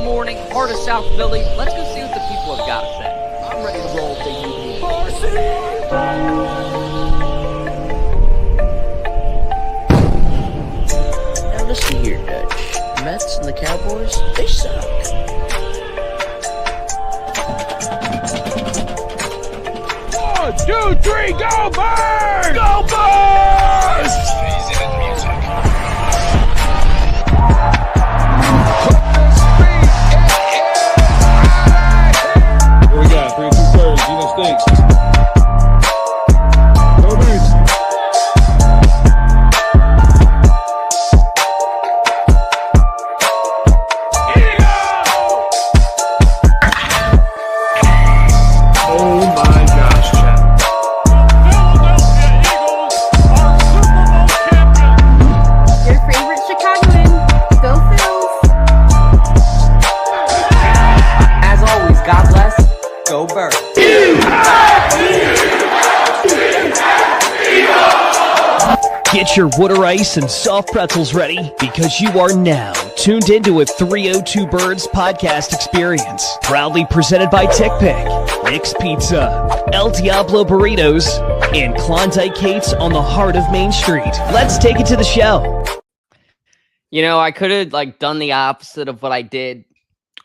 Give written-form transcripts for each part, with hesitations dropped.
morning, heart of South Philly. Let's go see what the people have got to say. I'm ready to roll if they need me. Now listen here, Dutch. Mets and the Cowboys, they suck. 1, 2, 3, go Birds! Go Birds! What we got? 302BIRDS, Gino Stinks. Go Birds! Oh my gosh, Chad. Philadelphia Eagles are Super Bowl champions. Your favorite Chicagoan. Go Phils. As always, God bless. Go Birds. Get your water ice and soft pretzels ready because you are now tuned into a 302BIRDS podcast experience. Proudly presented by TickPick, Nick's Pizza, El Diablo Burritos, and Klondike Kate's on the heart of Main Street. Let's take it to the show. You know, I could have done the opposite of what I did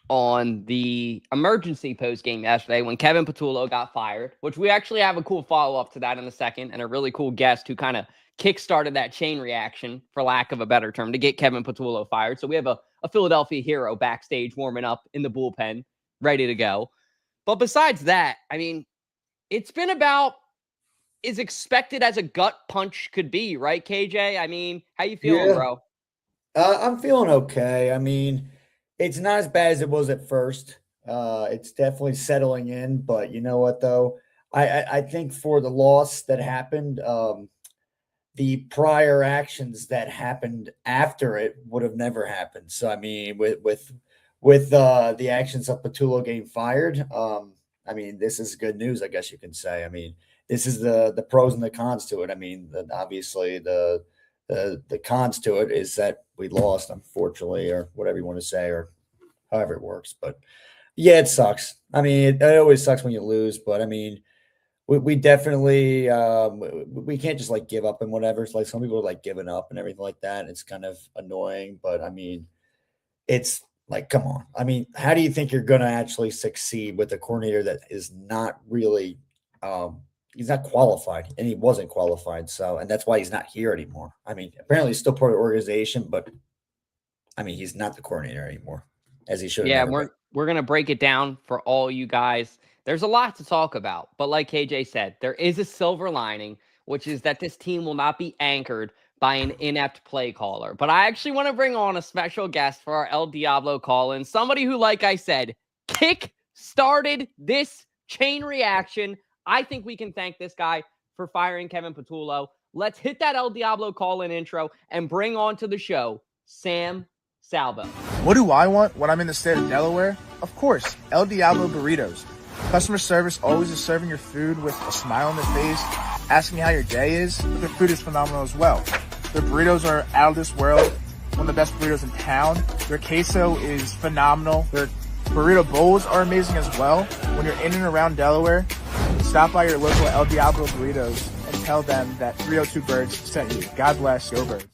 on the emergency post game yesterday when Kevin Patullo got fired, which we actually have a cool follow-up to that in a second, and a really cool guest who kind of kickstarted that chain reaction, for lack of a better term, to get Kevin Patullo fired. So we have a Philadelphia hero backstage warming up in the bullpen, ready to go. But besides that, I mean, it's been about as expected as a gut punch could be, right, KJ? I mean, how you feeling, bro? I'm feeling okay. I mean, it's not as bad as it was at first. It's definitely settling in, but you know what, though? I think for the loss that happened, the prior actions that happened after it would have never happened. So, I mean, with the actions of Patullo getting fired, I mean, this is good news, I guess you can say. I mean, this is the pros and the cons to it. I mean, obviously the cons to it is that we lost, unfortunately, or whatever you want to say, or however it works. But yeah, it sucks. I mean, it always sucks when you lose, but I mean, we definitely we can't just give up and whatever. It's like some people are giving up and everything like that. And it's kind of annoying, but I mean, it's come on. I mean, how do you think you're going to actually succeed with a coordinator that is not really he's not qualified, and he wasn't qualified. So, and that's why he's not here anymore. I mean, apparently he's still part of the organization, but I mean, he's not the coordinator anymore, as he should. Yeah, we're going to break it down for all you guys. There's a lot to talk about, but like KJ said, there is a silver lining, which is that this team will not be anchored by an inept play caller. But I actually want to bring on a special guest for our El Diablo call-in, somebody who, like I said, kick-started this chain reaction. I think we can thank this guy for firing Kevin Patullo. Let's hit that El Diablo call-in intro and bring on to the show Sam Salvo. What do I want when I'm in the state of Delaware? Of course, El Diablo Burritos. Customer service always is serving your food with a smile on their face, asking how your day is, but their food is phenomenal as well. Their burritos are out of this world, one of the best burritos in town. Their queso is phenomenal. Their burrito bowls are amazing as well. When you're in and around Delaware, stop by your local El Diablo Burritos and tell them that 302BIRDS sent you. God bless, go Birds.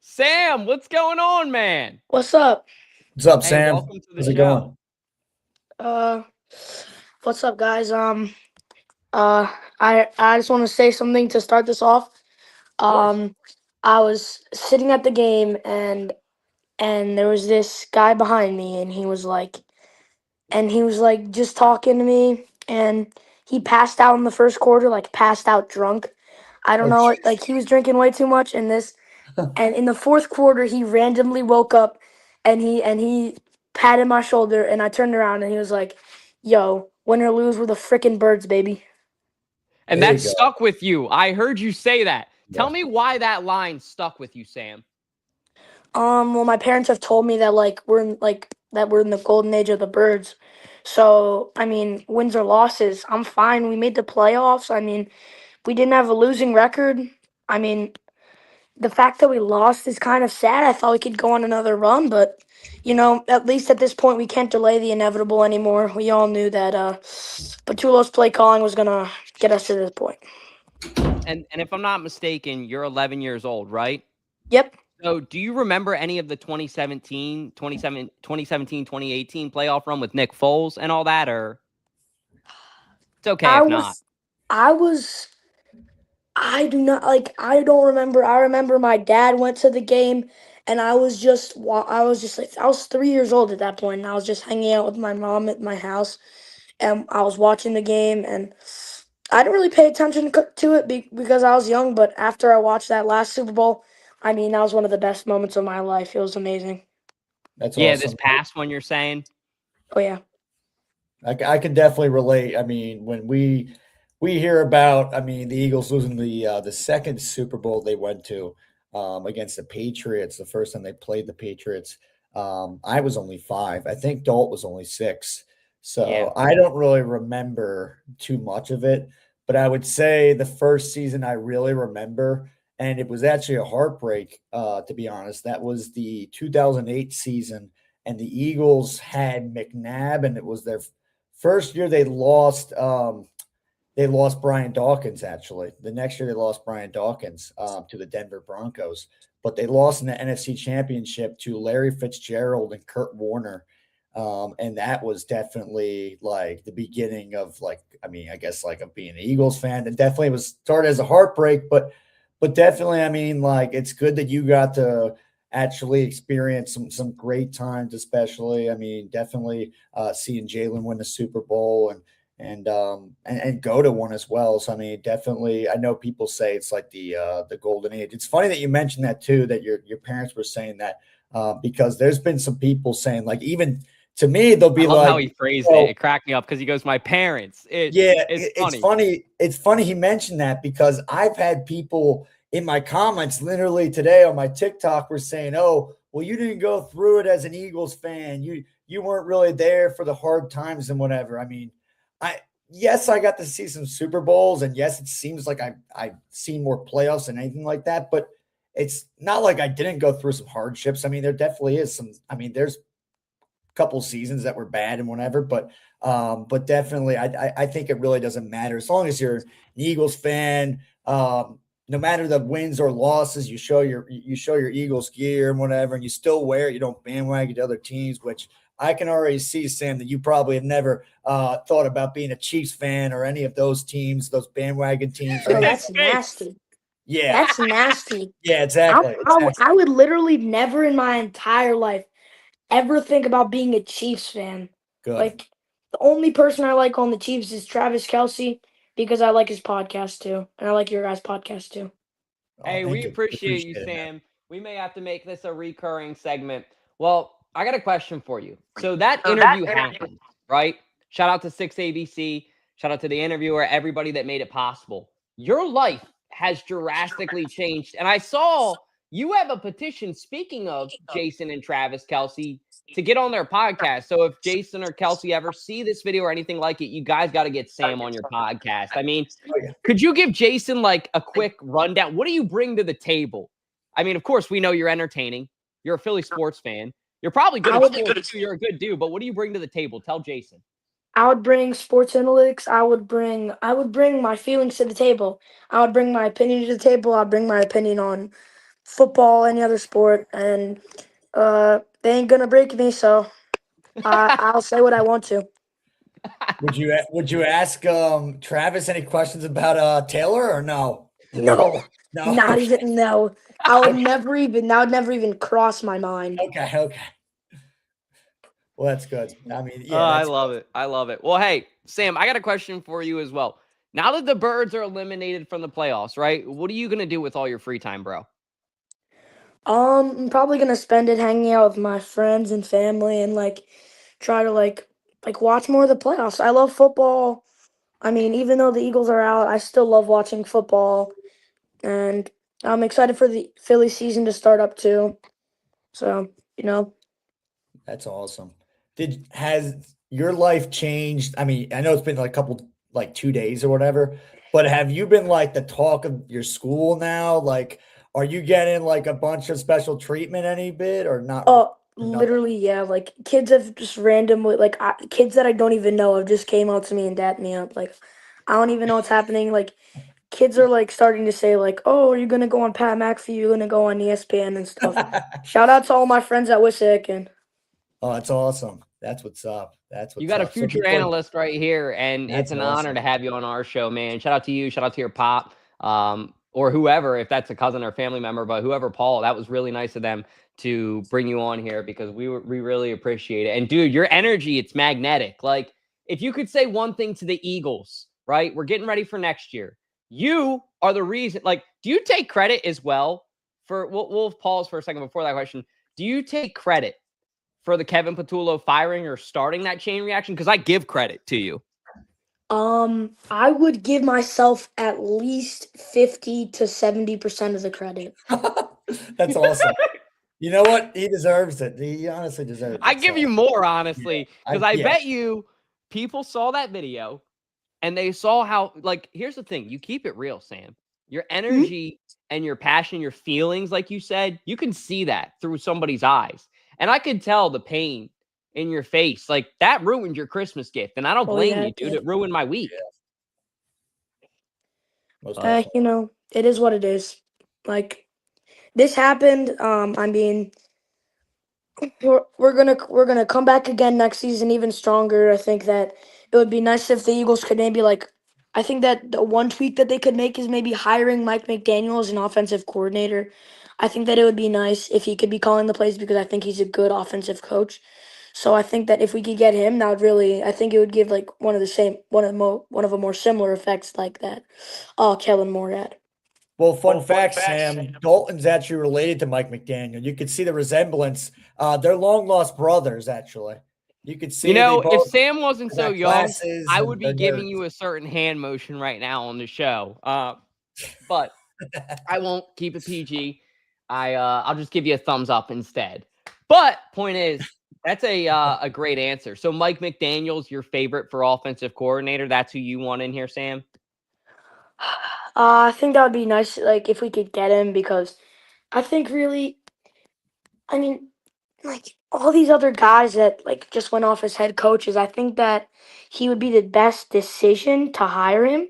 Sam, what's going on, man? What's up? What's up, Hey, Sam? welcome to the How's it show. going? What's up, guys? I just want to say something to start this off. I was sitting at the game and there was this guy behind me and he was just talking to me, and he passed out in the first quarter, passed out drunk. I don't know, he was drinking way too much and in the fourth quarter he randomly woke up and he patted my shoulder, and I turned around and he was like, "Yo, win or lose, we're the freaking Birds, baby." And There that you go. stuck with you. I heard you say that. Yeah. Tell me why that line stuck with you, Sam. Well, my parents have told me that we're in the golden age of the Birds. So, I mean, wins or losses, I'm fine. We made the playoffs. I mean, we didn't have a losing record. I mean, the fact that we lost is kind of sad. I thought we could go on another run, but at least at this point we can't delay the inevitable anymore. We all knew that Patullo's play calling was gonna get us to this point. And if I'm not mistaken, you're 11 years old, right? Yep. So do you remember any of the 2018 playoff run with Nick Foles and all that, or it's okay I if not? was I was I do not I don't remember. I remember my dad went to the game and I was just I was 3 years old at that point and I was just hanging out with my mom at my house and I was watching the game and I didn't really pay attention to it because I was young, but after I watched that last Super Bowl, I mean, that was one of the best moments of my life. It was amazing. That's Yeah, awesome. this past one you're saying? Oh yeah. I can definitely relate. I mean, when we hear about, I mean, the Eagles losing the second Super Bowl they went to against the Patriots, the first time they played the Patriots, I was only 5. I think Dalt was only 6. So Yeah. I don't really remember too much of it, but I would say the first season I really remember, and it was actually a heartbreak, to be honest. That was the 2008 season, and the Eagles had McNabb, and it was their first year they lost. They lost Brian Dawkins, actually. The next year they lost Brian Dawkins to the Denver Broncos, but they lost in the NFC Championship to Larry Fitzgerald and Kurt Warner. And that was definitely like the beginning of I guess of being an Eagles fan. It definitely was started as a heartbreak, but definitely, I mean, it's good that you got to actually experience some great times, especially. I mean, definitely seeing Jalen win the Super Bowl and go to one as well. So I mean, definitely, I know people say it's like the golden age. It's funny that you mentioned that too, that your parents were saying that because there's been some people saying even to me, they'll be I love like, how he phrased it. It cracked me up because he goes, "My parents." It's funny. It's funny he mentioned that because I've had people in my comments literally today on my TikTok were saying, "Oh, well, you didn't go through it as an Eagles fan. You weren't really there for the hard times and whatever." I mean, yes, I got to see some Super Bowls, and yes, it seems like I've seen more playoffs than anything like that, but it's not like I didn't go through some hardships. I mean, there definitely is some. I mean, there's couple seasons that were bad and whatever, but definitely I think it really doesn't matter as long as you're an Eagles fan. No matter the wins or losses, you show your Eagles gear and whatever, and you still wear it. You don't bandwagon to other teams, which I can already see, Sam, that you probably have never thought about being a Chiefs fan or any of those teams, those bandwagon teams. Oh, that's nasty. Yeah, that's nasty. Yeah, exactly. I would literally never in my entire life ever think about being a Chiefs fan. Good. The only person I like on the Chiefs is Travis Kelce because I like his podcast too, and I like your guys' podcast too. Hey, we appreciate you, Sam. We may have to make this a recurring segment. Well, I got a question for you. So that interview happened, right? Shout out to 6ABC. Shout out to the interviewer, everybody that made it possible. Your life has drastically changed, and I saw you have a petition, speaking of Jason and Travis Kelce, to get on their podcast. So if Jason or Kelce ever see this video or anything like it, you guys got to get Sam on your podcast. I mean, could you give Jason a quick rundown? What do you bring to the table? I mean, of course, we know you're entertaining. You're a Philly sports fan. You're probably good at sports too. You're a good dude. But what do you bring to the table? Tell Jason. I would bring sports analytics. I would bring my feelings to the table. I would bring my opinion to the table. I'd bring my opinion on football, any other sport, and they ain't gonna break me, so I'll say what I want to. Would you ask Travis any questions about Taylor or no? No, not even no. I would never even cross my mind. Okay. Well, that's good. I mean, yeah, I love it. I love it. Well, hey, Sam, I got a question for you as well. Now that the Birds are eliminated from the playoffs, right? What are you gonna do with all your free time, bro? I'm probably gonna spend it hanging out with my friends and family and try to watch more of the playoffs. I love football. I mean, even though the Eagles are out, I still love watching football, and I'm excited for the Philly season to start up too. So that's awesome. Has your life changed? I mean, I know it's been a couple 2 days or whatever, but have you been the talk of your school now? Are you getting like a bunch of special treatment any bit or not? Nothing? Literally, yeah. Like kids have just randomly, like kids that I don't even know have just came out to me and dapped me up. Like I don't even know what's happening. Like kids are like starting to say like, "Oh, are you gonna go on Pat McAfee? You're gonna go on ESPN and stuff." Shout out to all my friends at Wissahick and Oh, that's awesome. That's what's up. That's You what's got a up. So future before analyst right here, and it's that's an honor awesome. to have you on our show, man. Shout out to you. Shout out to your pop, or whoever, if that's a cousin or family member, but whoever, Paul, that was really nice of them to bring you on here because we really appreciate it. And dude, your energy, it's magnetic. Like if you could say one thing to the Eagles, right? We're getting ready for next year. You are the reason. Like, do you take credit as well for? We'll pause for a second before that question. Do you take credit for the Kevin Patullo firing or starting that chain reaction? Because I give credit to you. I would give myself at least 50 to 70% of the credit. That's awesome. You know what? He deserves it. He honestly deserves it. I give you more, honestly, because I yeah. bet you people saw that video and they saw how, like, here's the thing. You keep it real, Sam. Your energy and your passion, your feelings, like you said, you can see that through somebody's eyes. And I could tell the pain in your face. Like, that ruined your Christmas gift. And I don't Oh blame yeah, you, it dude. did. It ruined my week. Most But definitely. You know, it is what it is. Like this happened. I mean, we're gonna come back again next season even stronger. I think that it would be nice if the Eagles could maybe like. I think that the one tweak that they could make is maybe hiring Mike McDaniel as an offensive coordinator. I think that it would be nice if he could be calling the plays because I think he's a good offensive coach. So I think that if we could get him, that would really. I think it would give like one of the more similar effects like that. Kellen Moore had. Well, fun fact, Sam, Dalton's actually related to Mike McDaniel. You could see the resemblance. They're long lost brothers, actually. You could see you they know, if both Sam wasn't so got young, glasses I would and be they're giving nerds. you a certain hand motion right now on the show. But I won't keep it PG. I'll just give you a thumbs up instead. But point is, that's a great answer. So Mike McDaniel's your favorite for offensive coordinator. That's who you want in here, Sam. I think that would be nice, like if we could get him, because I think really, I mean, like all these other guys that like just went off as head coaches, I think that he would be the best decision to hire him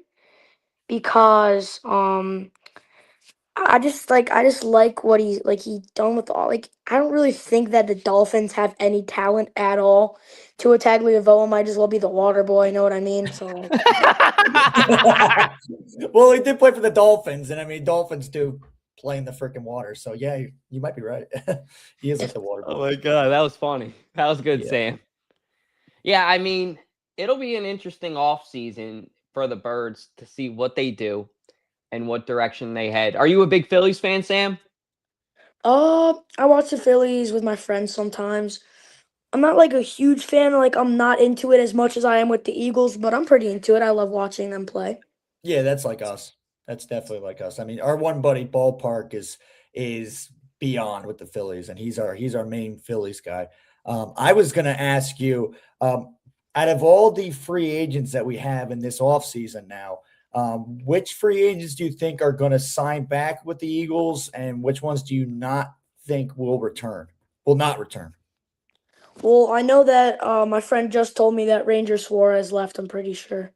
because I just like what he's done with all like I don't really think that the Dolphins have any talent at all. Tua Tagliavoa might as well be the water boy, you know what I mean? So like, Well, he did play for the Dolphins, and I mean, Dolphins do play in the freaking water. So yeah, you might be right. He is like the water Oh boy. my god, that was funny. That was good, Yeah. Sam. Yeah, I mean, it'll be an interesting off season for the Birds to see what they do and what direction they head. Are you a big Phillies fan, Sam? I watch the Phillies with my friends sometimes. I'm not like a huge fan, like I'm not into it as much as I am with the Eagles, but I'm pretty into it. I love watching them play. Yeah, that's like us. That's definitely like us. I mean, our one buddy Ballpark is beyond with the Phillies, and he's our main Phillies guy. I was gonna ask you, out of all the free agents that we have in this offseason now, which free agents do you think are gonna sign back with the Eagles, and which ones do you not think will return? Will not return? Well, I know that my friend just told me that Ranger Suarez left, I'm pretty sure.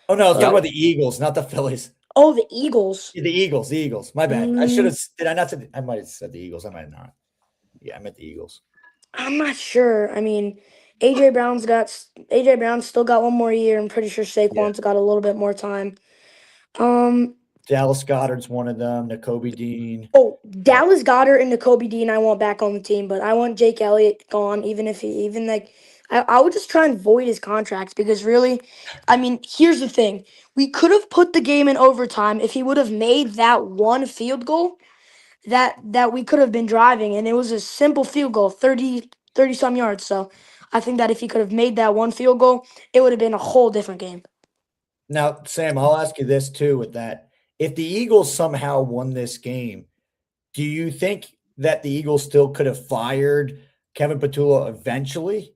Oh no, I was talking Yep. about the Eagles, not the Phillies. Oh, the Eagles. The Eagles, the Eagles. My bad. I should Mm, have. Did I not say? I might have said the Eagles. I might not. Yeah, I meant the Eagles. I'm not sure. I mean, AJ Brown's still got one more year. I'm pretty sure Yeah. Saquon's got a little bit more time. Um, Dallas Goddard's one of them. Nakobe Dean. Dallas Goddard and Nakobe Dean I want back on the team, but I want Jake Elliott gone, even if he even like I would just try and void his contracts because really, I mean, here's the thing. We could have put the game in overtime if he would have made that one field goal that we could have been driving, and it was a simple field goal, 30 some yards. So I think that if he could have made that one field goal, it would have been a whole different game. Now, Sam, I'll ask you this too. With that, if the Eagles somehow won this game, do you think that the Eagles still could have fired Kevin Patullo eventually?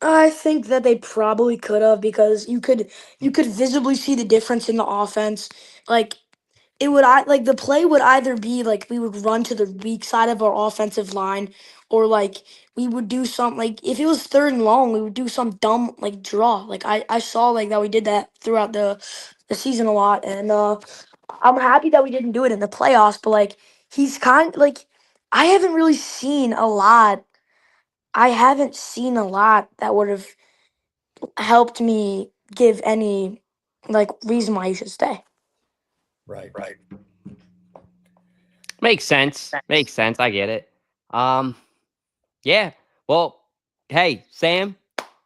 I think that they probably could have because you could visibly see the difference in the offense. Like it would like the play would either be like we would run to the weak side of our offensive line, or like we would do something like if it was third and long, we would do some dumb like draw. Like I saw like that we did that throughout the season a lot, and I'm happy that we didn't do it in the playoffs. But like he's kind like I haven't really seen a lot. I haven't seen a lot that would have helped me give any like reason why you should stay. Right. Makes sense. Makes sense. I get it. Yeah. Well, hey, Sam,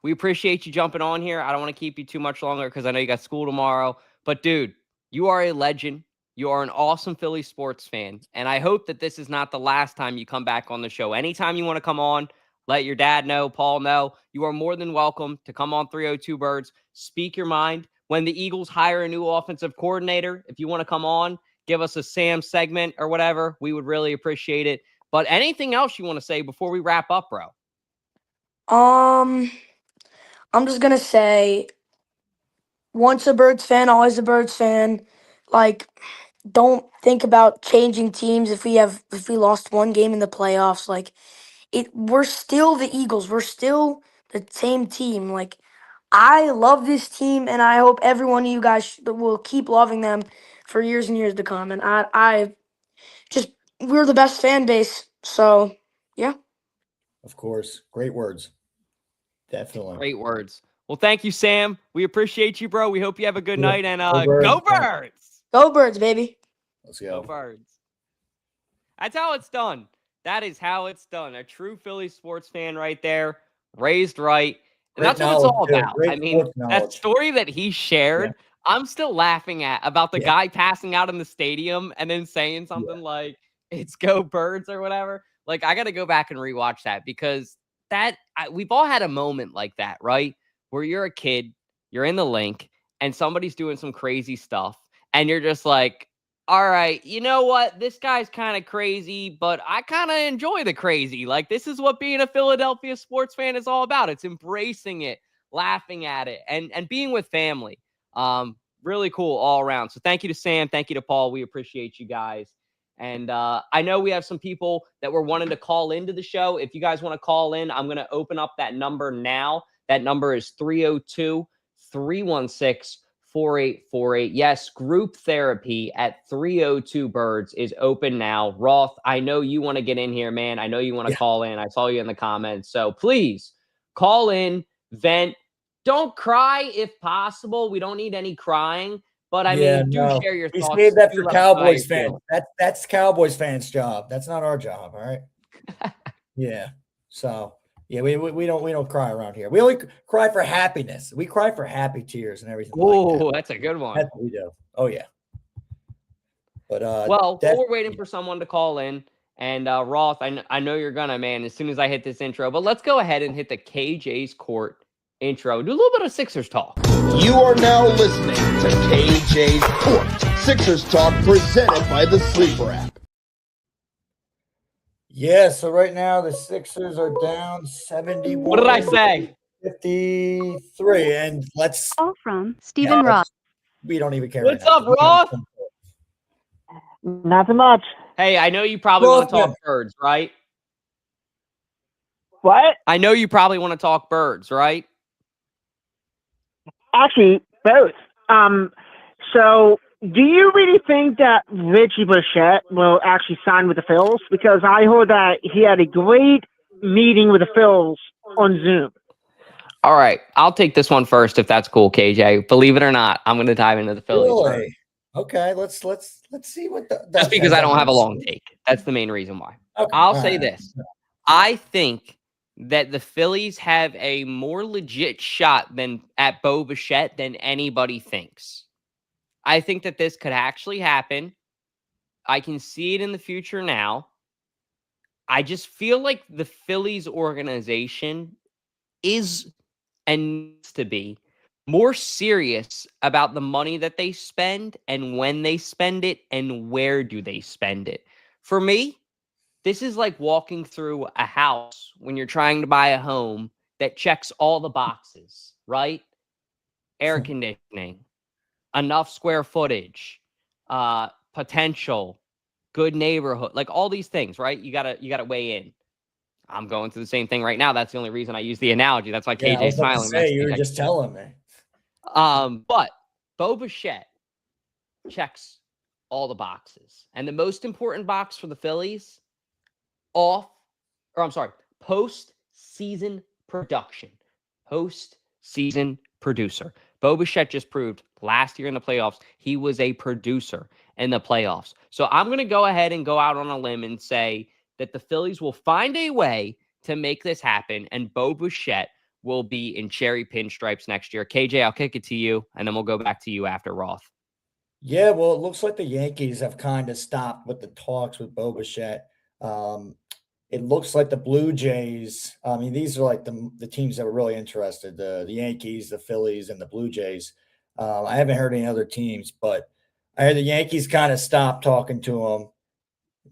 we appreciate you jumping on here. I don't want to keep you too much longer because I know you got school tomorrow. But dude, you are a legend. You are an awesome Philly sports fan. And I hope that this is not the last time you come back on the show. Anytime you want to come on, let your dad know, Paul know. You are more than welcome to come on 302 Birds. Speak your mind. When the Eagles hire a new offensive coordinator, if you want to come on, give us a Sam segment or whatever, we would really appreciate it. But anything else you want to say before we wrap up, bro? I'm just gonna say, once a Birds fan, always a Birds fan. Like, don't think about changing teams if we lost one game in the playoffs. Like, we're still the Eagles. We're still the same team. Like, I love this team, and I hope every one of you guys will keep loving them for years and years to come. And I just we're the best fan base. So yeah. Of course. Great words. Definitely. Great words. Well, thank you, Sam. We appreciate you, bro. We hope you have a good Yeah. night, and Birds. go Birds! Go Birds, baby. Let's Go go. Birds. That's how it's done. That is how it's done. A true Philly sports fan right there, raised right. And Great that's what it's all knowledge, too. about. Great I mean, sports that knowledge. story that he shared, I'm still laughing at about the Yeah. guy passing out in the stadium and then saying something like, it's go Birds or whatever. Like, I got to go back and rewatch that because we've all had a moment like that, right? Where you're a kid, you're in the link, and somebody's doing some crazy stuff, and you're just like, all right, you know what? This guy's kind of crazy, but I kind of enjoy the crazy. Like, this is what being a Philadelphia sports fan is all about. It's embracing it, laughing at it, and being with family. Really cool all around. So thank you to Sam. Thank you to Paul. We appreciate you guys. And I know we have some people that were wanting to call into the show. If you guys want to call in, I'm going to open up that number now. That number is 302-316-4848. Yes, group therapy at 302 Birds is open now. Roth, I know you want to get in here, man. I know you want to call in. I saw you in the comments. So please call in, vent. Don't cry if possible. We don't need any crying. But I mean, do share your thoughts. He saved that Do for let us know how Cowboys you fans. feel. That's Cowboys fans' job. That's not our job. All right. Yeah. So yeah, we don't cry around here. We only cry for happiness. We cry for happy tears and everything. Oh, that's a good one. That's what we do. Oh yeah. But well, while we're waiting for someone to call in, and Roth, I know you're gonna, man, as soon as I hit this intro, but let's go ahead and hit the KJ's Court intro. Do a little bit of Sixers talk. You are now listening to KJ's Court, Sixers Talk, presented by the Sleeper app. Yeah, so right now the Sixers are down 71. What did I say? 53. And let's Call from Stephen Roth. We don't even care. What's right up, now. Roth? Nothing much. Hey, I know you probably want to talk birds, right? What? I know you probably want to talk birds, right? Actually, both. So do you really think that Richie Bichette will actually sign with the Phillies? Because I heard that he had a great meeting with the Phillies on Zoom. All right, I'll take this one first if that's cool, KJ. Believe it or not, I'm going to dive into the Phillies. Really? Okay, let's see what just because I don't have a long take. That's the main reason why. Okay. I'll say this. I think that the Phillies have a more legit shot at Bo Bichette than anybody thinks. I think that this could actually happen. I can see it in the future now. I just feel like the Phillies organization is and needs to be more serious about the money that they spend and when they spend it and where do they spend it. For me, this is like walking through a house when you're trying to buy a home that checks all the boxes, right? Air conditioning, enough square footage, potential, good neighborhood, like all these things, right? You gotta weigh in. I'm going through the same thing right now. That's the only reason I use the analogy. That's why Yeah, I KJ's was about to smiling. say, you were just telling me. But Bo Bichette checks all the boxes. And the most important box for the Phillies, post-season production. Post-season producer. Bo Bichette just proved last year in the playoffs he was a producer in the playoffs. So I'm going to go ahead and go out on a limb and say that the Phillies will find a way to make this happen, and Bo Bichette will be in cherry pinstripes next year. KJ, I'll kick it to you, and then we'll go back to you after Roth. Yeah, well, it looks like the Yankees have kind of stopped with the talks with Bo Bichette. It looks like the Blue Jays. I mean, these are like the teams that were really interested: the Yankees, the Phillies, and the Blue Jays. I haven't heard any other teams, but I heard the Yankees kind of stopped talking to him.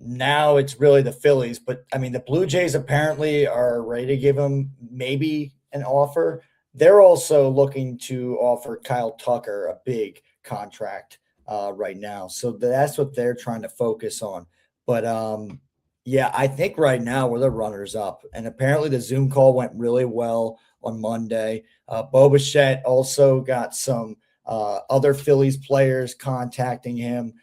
Now it's really the Phillies, but I mean, the Blue Jays apparently are ready to give him maybe an offer. They're also looking to offer Kyle Tucker a big contract right now, so that's what they're trying to focus on. But yeah, I think right now we're the runners up, and apparently the Zoom call went really well on Monday. Bo Bichette also got some other Phillies players contacting him,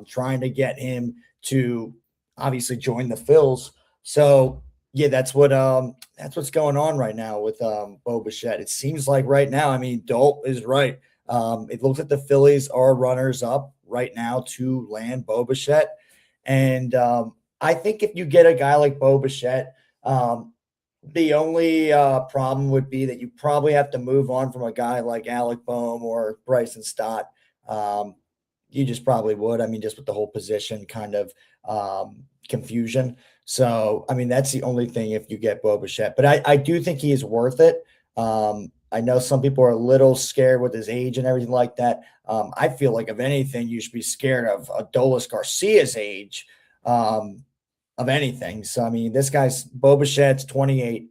trying to get him to obviously join the Phils. So yeah, that's what's going on right now with Bo Bichette. It seems like right now, I mean, Dolt is right. It looks like the Phillies are runners up right now to land Bo Bichette. And I think if you get a guy like Bo Bichette, the only problem would be that you probably have to move on from a guy like Alec Boehm or Bryson Stott. You just probably would. I mean, just with the whole position kind of confusion. So, I mean, that's the only thing if you get Bo Bichette. But I do think he is worth it. I know some people are a little scared with his age and everything like that. I feel like, if anything, you should be scared of Adolis Garcia's age of anything. So, I mean, this guy's Bo Bichette's 28.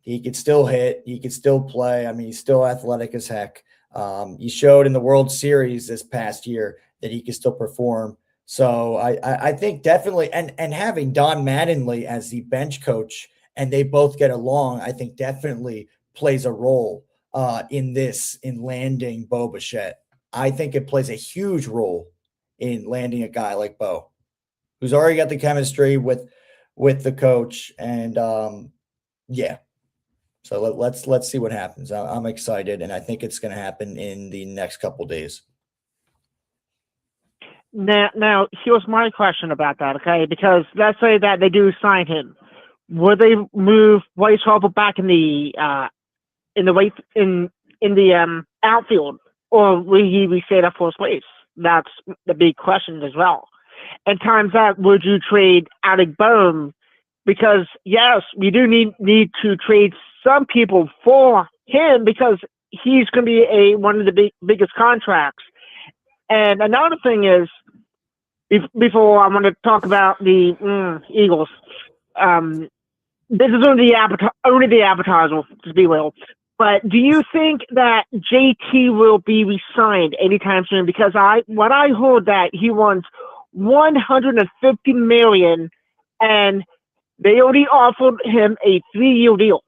He could still hit. He could still play. I mean, he's still athletic as heck. He showed in the World Series this past year that he can still perform. So I think definitely, and having Don Mattingly as the bench coach and they both get along, I think definitely plays a role in landing Bo Bichette. I think it plays a huge role in landing a guy like Bo, who's already got the chemistry with the coach. And yeah. So let's see what happens. I'm excited, and I think it's going to happen in the next couple of days. Now, here's my question about that, okay? Because let's say that they do sign him, would they move Bryce Harper back in the outfield, or will he be stayed at first base? That's the big question as well. And times that, would you trade Alec Boehm? Because yes, we do need to trade some people for him because he's going to be one of the biggest contracts. And another thing is, before I want to talk about the Eagles, this is only the appetizer, to be real. But do you think that JT will be re-signed anytime soon? Because when I heard that he wants $150 million, and they already offered him a 3-year deal.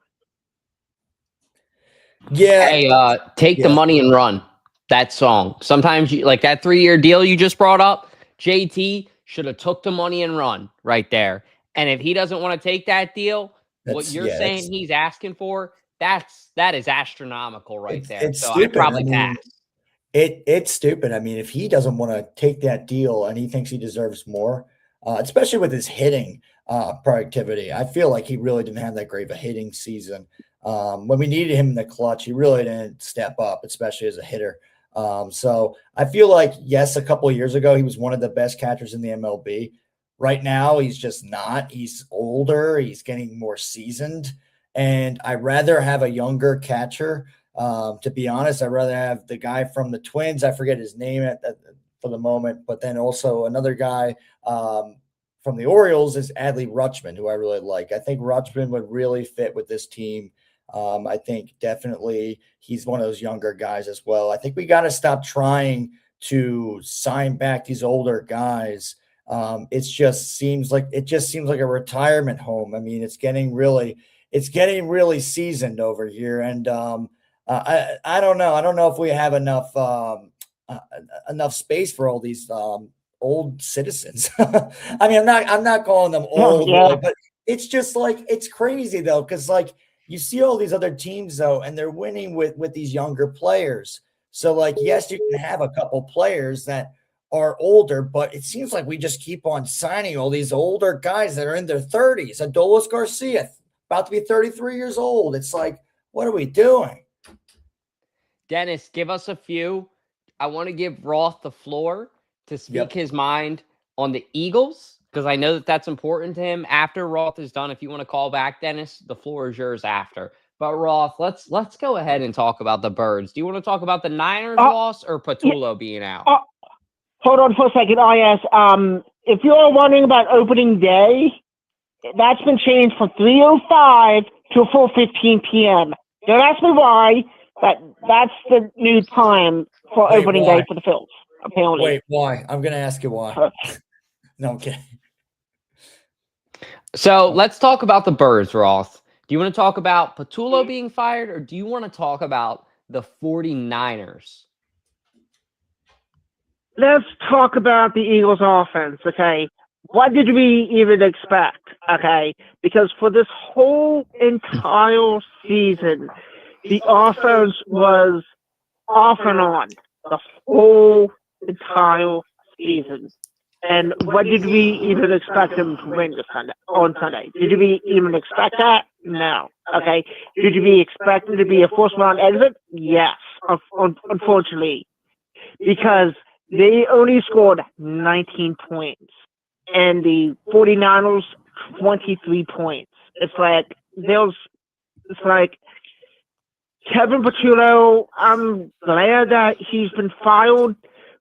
Yeah. Hey, take the money and run. That song. Sometimes you like that 3-year deal you just brought up. JT should have took the money and run right there. And if he doesn't want to take that deal, what you're saying he's asking for, that is astronomical right there. It's so stupid. I probably pass. It's stupid. I mean, if he doesn't want to take that deal and he thinks he deserves more, especially with his hitting productivity, I feel like he really didn't have that great of a hitting season. When we needed him in the clutch, he really didn't step up, especially as a hitter. So I feel like, yes, a couple of years ago, he was one of the best catchers in the MLB. Right now, he's just not. He's older. He's getting more seasoned. And I'd rather have a younger catcher. To be honest, I'd rather have the guy from the Twins. I forget his name for the moment. But then also another guy from the Orioles is Adley Rutschman, who I really like. I think Rutschman would really fit with this team. I think definitely he's one of those younger guys as well. I think we got to stop trying to sign back these older guys. It just seems like a retirement home. I mean, it's getting really seasoned over here, and I don't know. I don't know if we have enough space for all these old citizens. I mean, I'm not calling them old, really, but it's just like it's crazy though, because like you see all these other teams though, and they're winning with these younger players. So like, yes, you can have a couple players that are older, but it seems like we just keep on signing all these older guys that are in their 30s. Adolis Garcia, about to be 33 years old. It's like, what are we doing? Dennis, give us a few. I want to give Roth the floor to speak his mind on the Eagles, because I know that that's important to him. After Roth is done, if you want to call back, Dennis, the floor is yours after. But Roth, let's go ahead and talk about the Birds. Do you want to talk about the Niners loss or Patullo being out? Hold on for a second. Yes. If you're wondering about opening day, that's been changed from 3:05 to 4:15 p.m. Don't ask me why, but that's the new time for opening day for the Phillies. Apparently. Wait, why? I'm going to ask you why. No, I'm kidding. So let's talk about the Birds, Roth. Do you want to talk about Patullo being fired, or do you want to talk about the 49ers? Let's talk about the Eagles offense, okay? What did we even expect, okay? Because for this whole entire season, the offense was off and on the whole entire season. And what did we even expect them to win on Sunday? Did we even expect that? No. Okay. Did we expect it to be a first-round exit? Yes, unfortunately. Because they only scored 19 points. And the 49ers, 23 points. It's like Kevin Patullo, I'm glad that he's been fired,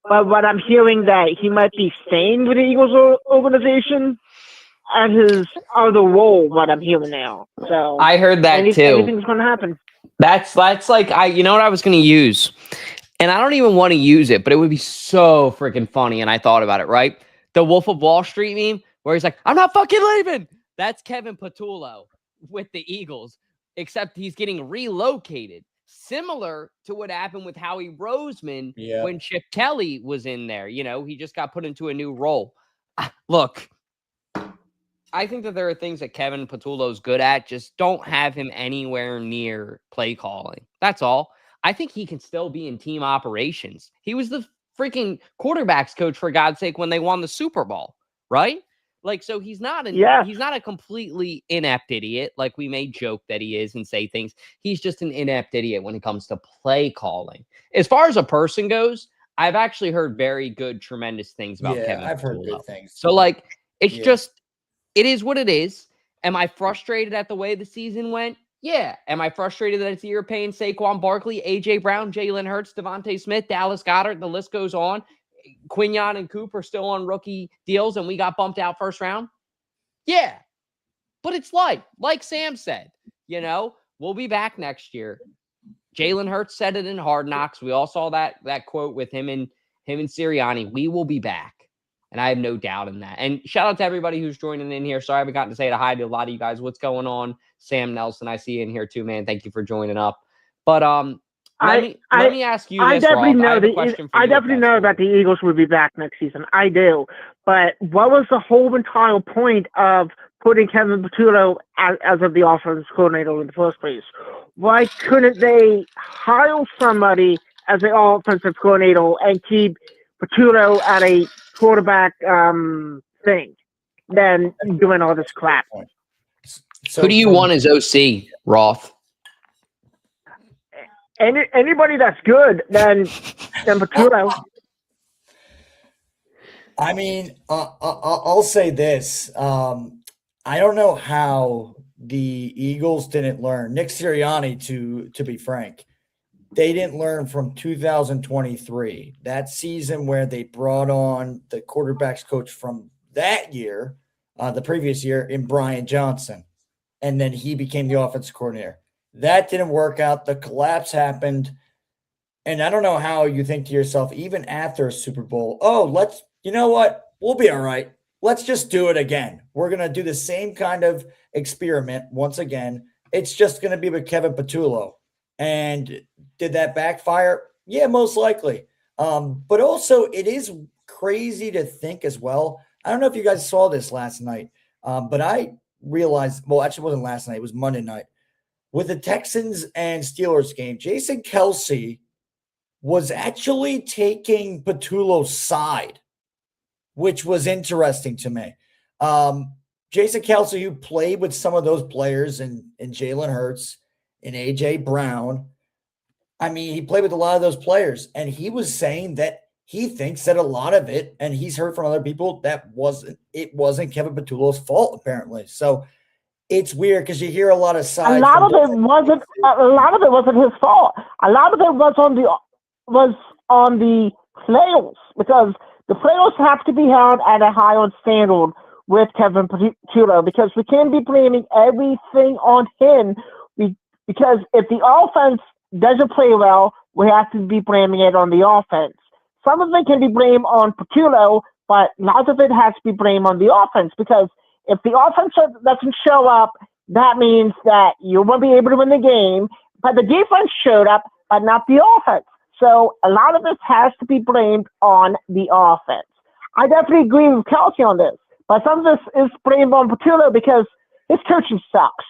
but what I'm hearing that he might be staying with the Eagles organization at his other role, what I'm hearing now. So I heard that too. Anything's going to happen. That's like, you know what I was going to use? And I don't even want to use it, but it would be so freaking funny. And I thought about it, right? The Wolf of Wall Street meme where he's like, I'm not fucking leaving. That's Kevin Patullo with the Eagles, except he's getting relocated. Similar to what happened with Howie Roseman when Chip Kelly was in there. You know, he just got put into a new role. Look, I think that there are things that Kevin Patullo's good at. Just don't have him anywhere near play calling. That's all. I think he can still be in team operations. He was the freaking quarterbacks coach, for God's sake, when they won the Super Bowl, right? Like, so he's not a completely inept idiot, like we may joke that he is and say things. He's just an inept idiot when it comes to play calling. As far as a person goes, I've actually heard very good, tremendous things about Kevin I've heard Patullo. good things. So, like, it's just, it is what it is. Am I frustrated at the way the season went? Yeah. Am I frustrated that it's a year paying Saquon Barkley, A.J. Brown, Jalen Hurts, Devontae Smith, Dallas Goedert, the list goes on. Quinyon and Coop are still on rookie deals and we got bumped out first round? Yeah. But it's like Sam said, you know, we'll be back next year. Jalen Hurts said it in Hard Knocks. We all saw that quote with him and Sirianni. We will be back. And I have no doubt in that. And shout out to everybody who's joining in here. Sorry I haven't gotten to say hi to a lot of you guys. What's going on? Sam Nelson, I see you in here too, man. Thank you for joining up. But let me ask you this, Roth. I definitely know that the Eagles will be back next season. I do. But what was the whole entire point of putting Kevin Patullo as of the offensive coordinator in the first place? Why couldn't they hire somebody as the offensive coordinator and keep Patullo at a quarterback thing than doing all this crap? So who do you want as OC, Roth? Anybody that's good than Patullo. I mean, I'll say this. I don't know how the Eagles didn't learn. Nick Sirianni, to be frank, they didn't learn from 2023. That season where they brought on the quarterbacks coach from that year, the previous year, in Brian Johnson. And then he became the offensive coordinator. That didn't work out. The collapse happened. And I don't know how you think to yourself, even after a Super Bowl, oh, you know what? We'll be all right. Let's just do it again. We're going to do the same kind of experiment once again. It's just going to be with Kevin Patullo. And did that backfire? Yeah, most likely. But also, it is crazy to think as well. I don't know if you guys saw this last night, but I realized, well, actually, it wasn't last night. It was Monday night. With the Texans and Steelers game, Jason Kelce was actually taking Patullo's side, which was interesting to me. Jason Kelce, who played with some of those players in Jalen Hurts and A.J. Brown, I mean, he played with a lot of those players, and he was saying that he thinks that a lot of it, and he's heard from other people, that it wasn't Kevin Patullo's fault, apparently. So it's weird because you hear a lot of sides. A lot of it wasn't his fault. A lot of it was on the players, because the players have to be held at a higher standard with Kevin Patullo, because we can't be blaming everything on him. Because if the offense doesn't play well, we have to be blaming it on the offense. Some of it can be blamed on Patullo, but lots of it has to be blamed on the offense, because if the offense doesn't show up, that means that you won't be able to win the game. But the defense showed up, but not the offense. So a lot of this has to be blamed on the offense. I definitely agree with Kelce on this, but some of this is blamed on Patullo because his coaching sucks.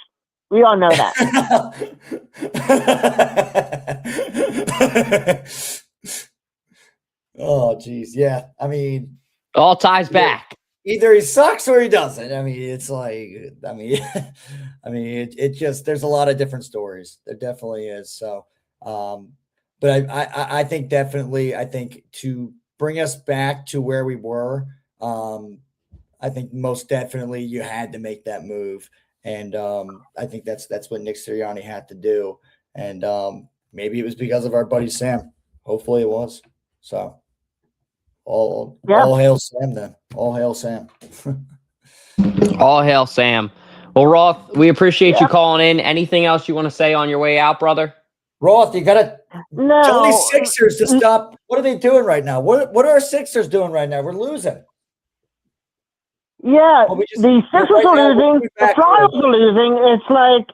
We all know that. Oh, geez. Yeah. I mean, all ties back. Either he sucks or he doesn't. I mean, it's like, it just, there's a lot of different stories. There definitely is. So, but I think definitely, to bring us back to where we were, I think most definitely you had to make that move. And I think that's what Nick Sirianni had to do. And maybe it was because of our buddy Sam. Hopefully it was. So all hail Sam then. All hail Sam. All hail Sam. Well, Roth, we appreciate you calling in. Anything else you want to say on your way out, brother? Roth, you got to tell these Sixers to stop. What are they doing right now? What are our Sixers doing right now? We're losing. Yeah, the Sixers are losing. The Flyers are losing. It's like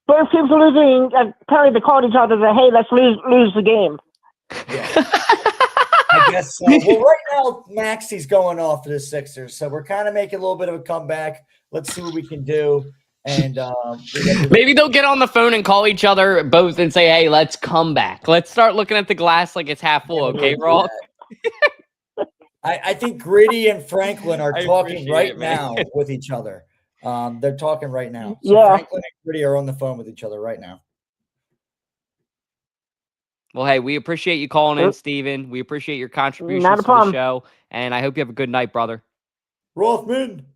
both teams are losing. Apparently, they called each other and said, "Hey, let's lose the game." Yeah. I guess so. Well, right now, Maxi's going off for the Sixers, so we're kind of making a little bit of a comeback. Let's see what we can do. And maybe they'll get on the phone and call each other both and say, "Hey, let's come back. Let's start looking at the glass like it's half full." Okay, Roth? I think Gritty and Franklin are talking right now with each other. They're talking right now. So Franklin and Gritty are on the phone with each other right now. Well, hey, we appreciate you calling in, Steven. We appreciate your contributions to the show. And I hope you have a good night, brother. Rothman.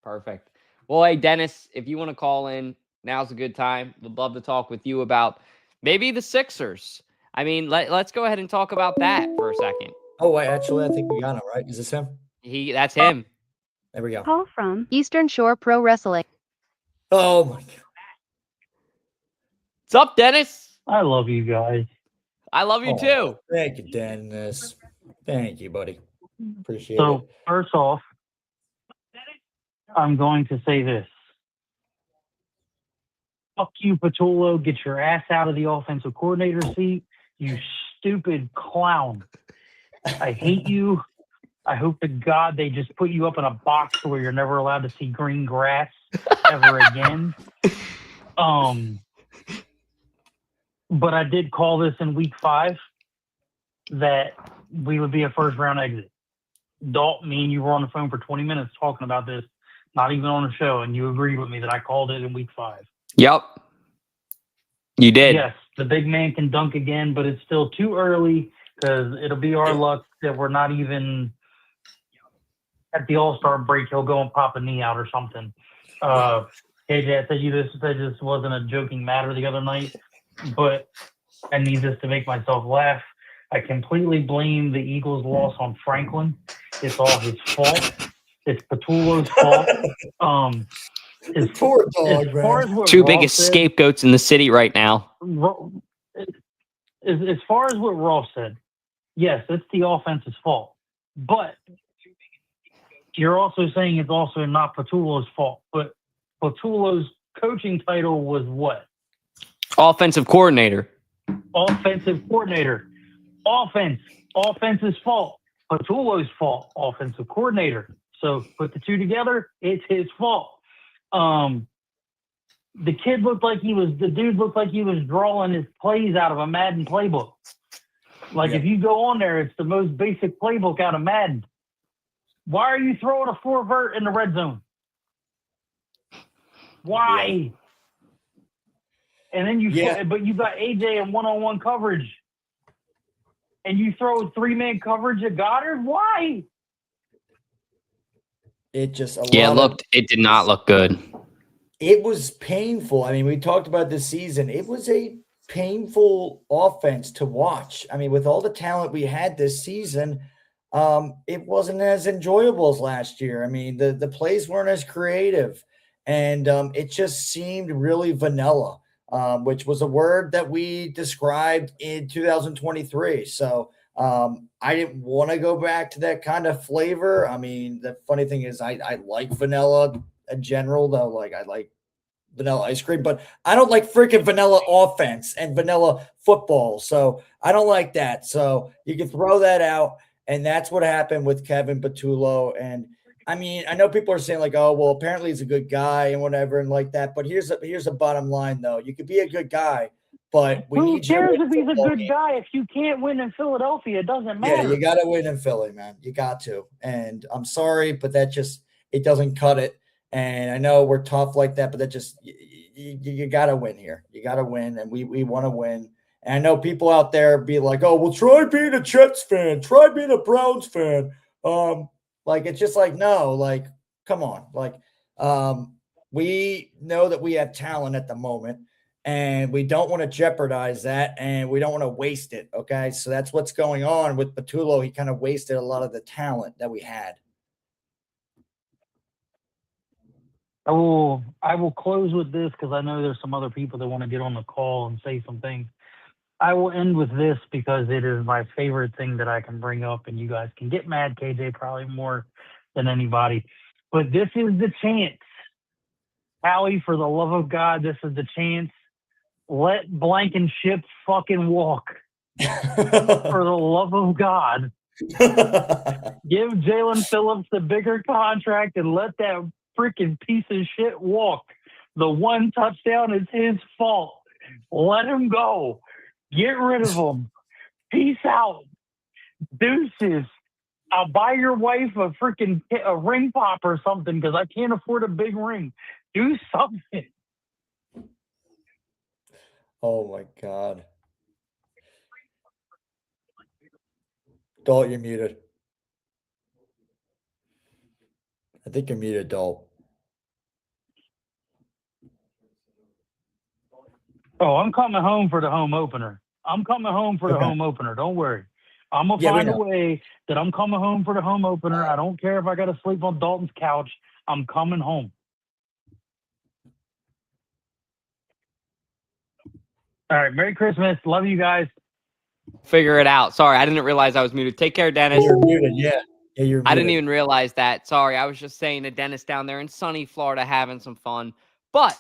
Perfect. Well, hey, Dennis, if you want to call in, now's a good time. We'd love to talk with you about maybe the Sixers. I mean, let's go ahead and talk about that for a second. Oh, wait, actually, I think we got him, right? Is this him? That's him. There we go. Call from Eastern Shore Pro Wrestling. Oh, my God. What's up, Dennis? I love you guys. I love you too. Thank you, Dennis. Thank you, buddy. Appreciate it. So, first off, I'm going to say this. Fuck you, Patullo. Get your ass out of the offensive coordinator seat. You stupid clown. I hate you. I hope to God they just put you up in a box where you're never allowed to see green grass ever again. But I did call this in week 5 that we would be a first round exit. Dalton, me and you were on the phone for 20 minutes talking about this, not even on the show, and you agreed with me that I called it in week 5. Yep. You did. Yes, the big man can dunk again, but it's still too early because it'll be our luck that we're not even at the All-Star break. He'll go and pop a knee out or something. KJ, I said this wasn't a joking matter the other night, but I need this to make myself laugh. I completely blame the Eagles' loss on Franklin. It's all his fault. It's Patullo's fault. Poor dog, man. Two biggest scapegoats in the city right now. as far as what Ross said, yes, it's the offense's fault. But you're also saying it's also not Patullo's fault. But Patullo's coaching title was what? Offensive coordinator. Offensive coordinator. Offense's fault. Patullo's fault. Offensive coordinator. So put the two together, it's his fault. The dude looked like he was drawing his plays out of a Madden playbook. Like if you go on there, it's the most basic playbook out of Madden. Why are you throwing a 4 vert in the red zone? Why? And then but you got AJ in one-on-one coverage. And you throw 3-man coverage at Goddard? Why? It just it did not look good. It was painful. I mean, we talked about this season. It was a painful offense to watch. I mean, with all the talent we had this season, it wasn't as enjoyable as last year. I mean, the plays weren't as creative, and it just seemed really vanilla, which was a word that we described in 2023. So I didn't want to go back to that kind of flavor. I mean, the funny thing is I like vanilla in general, though. Like I like vanilla ice cream, but I don't like freaking vanilla offense and vanilla football. So I don't like that. So you can throw that out. And that's what happened with Kevin Patullo. And I mean, I know people are saying like, oh, well, apparently he's a good guy and whatever and like that. But here's a bottom line, though. You could be a good guy, but we Who need you. cares if he's a good guy? If you can't win in Philadelphia, it doesn't matter. Yeah, you got to win in Philly, man. You got to. And I'm sorry, but that just it doesn't cut it. And I know we're tough like that, but that just you got to win here. You got to win, and we want to win. And I know people out there be like, "Oh, well, try being a Jets fan, try being a Browns fan." Like it's just like no, like come on, like we know that we have talent at the moment, and we don't want to jeopardize that, and we don't want to waste it. Okay, so that's what's going on with Patullo. He kind of wasted a lot of the talent that we had. I will close with this because I know there's some other people that want to get on the call and say some things. I will end with this because it is my favorite thing that I can bring up, and you guys can get mad, KJ, probably more than anybody. But this is the chance. Howie, for the love of God, this is the chance. Let Blankenship fucking walk. For the love of God. Give Jalen Phillips the bigger contract and let that freaking piece of shit walk. The one touchdown is his fault. Let him go. Get rid of him. Peace out. Deuces. I'll buy your wife a ring pop or something because I can't afford a big ring. Do something. Oh my God. Dalt, you're muted. I think you're muted, Dalt. Oh, I'm coming home for the home opener. Home opener. Don't worry. I'm going to find a way that I'm coming home for the home opener. I don't care if I got to sleep on Dalton's couch. I'm coming home. All right. Merry Christmas. Love you guys. Figure it out. Sorry, I didn't realize I was muted. Take care, Dennis. You're muted, yeah. Yeah, you're muted. I didn't even realize that. Sorry, I was just saying to Dennis down there in sunny Florida having some fun. But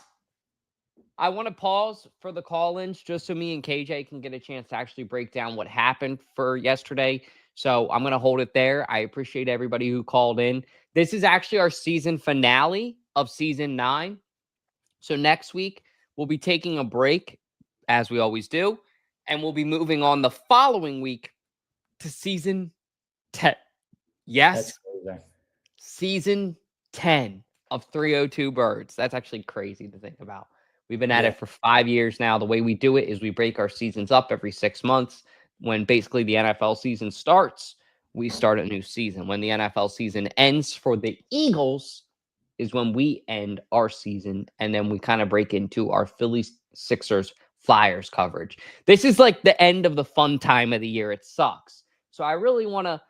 I want to pause for the call-ins just so me and KJ can get a chance to actually break down what happened for yesterday. So I'm going to hold it there. I appreciate everybody who called in. This is actually our season finale of season 9. So next week, we'll be taking a break, as we always do, and we'll be moving on the following week to season 10. Yes, season 10 of 302 Birds. That's actually crazy to think about. We've been at it for 5 years now. The way we do it is we break our seasons up every 6 months. When basically the NFL season starts, we start a new season. When the NFL season ends for the Eagles is when we end our season. And then we kind of break into our Phillies, Sixers, Flyers coverage. This is like the end of the fun time of the year. It sucks. So I really want to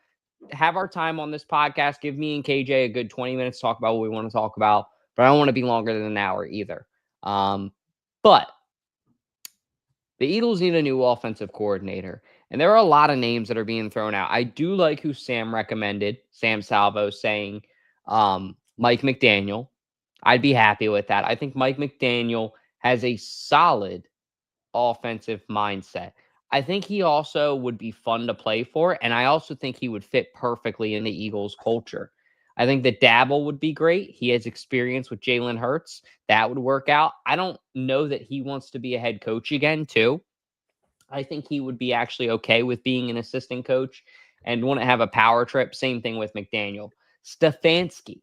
have our time on this podcast. Give me and KJ a good 20 minutes to talk about what we want to talk about. But I don't want to be longer than an hour either. But The Eagles need a new offensive coordinator. And there are a lot of names that are being thrown out. I do like who Sam recommended, Sam Salvo, saying Mike McDaniel. I'd be happy with that. I think Mike McDaniel has a solid offensive mindset. I think he also would be fun to play for, and I also think he would fit perfectly in the Eagles culture. I think that Dabble would be great. He has experience with Jalen Hurts. That would work out. I don't know that he wants to be a head coach again, too. I think he would be actually okay with being an assistant coach and wouldn't have a power trip. Same thing with McDaniel. Stefanski.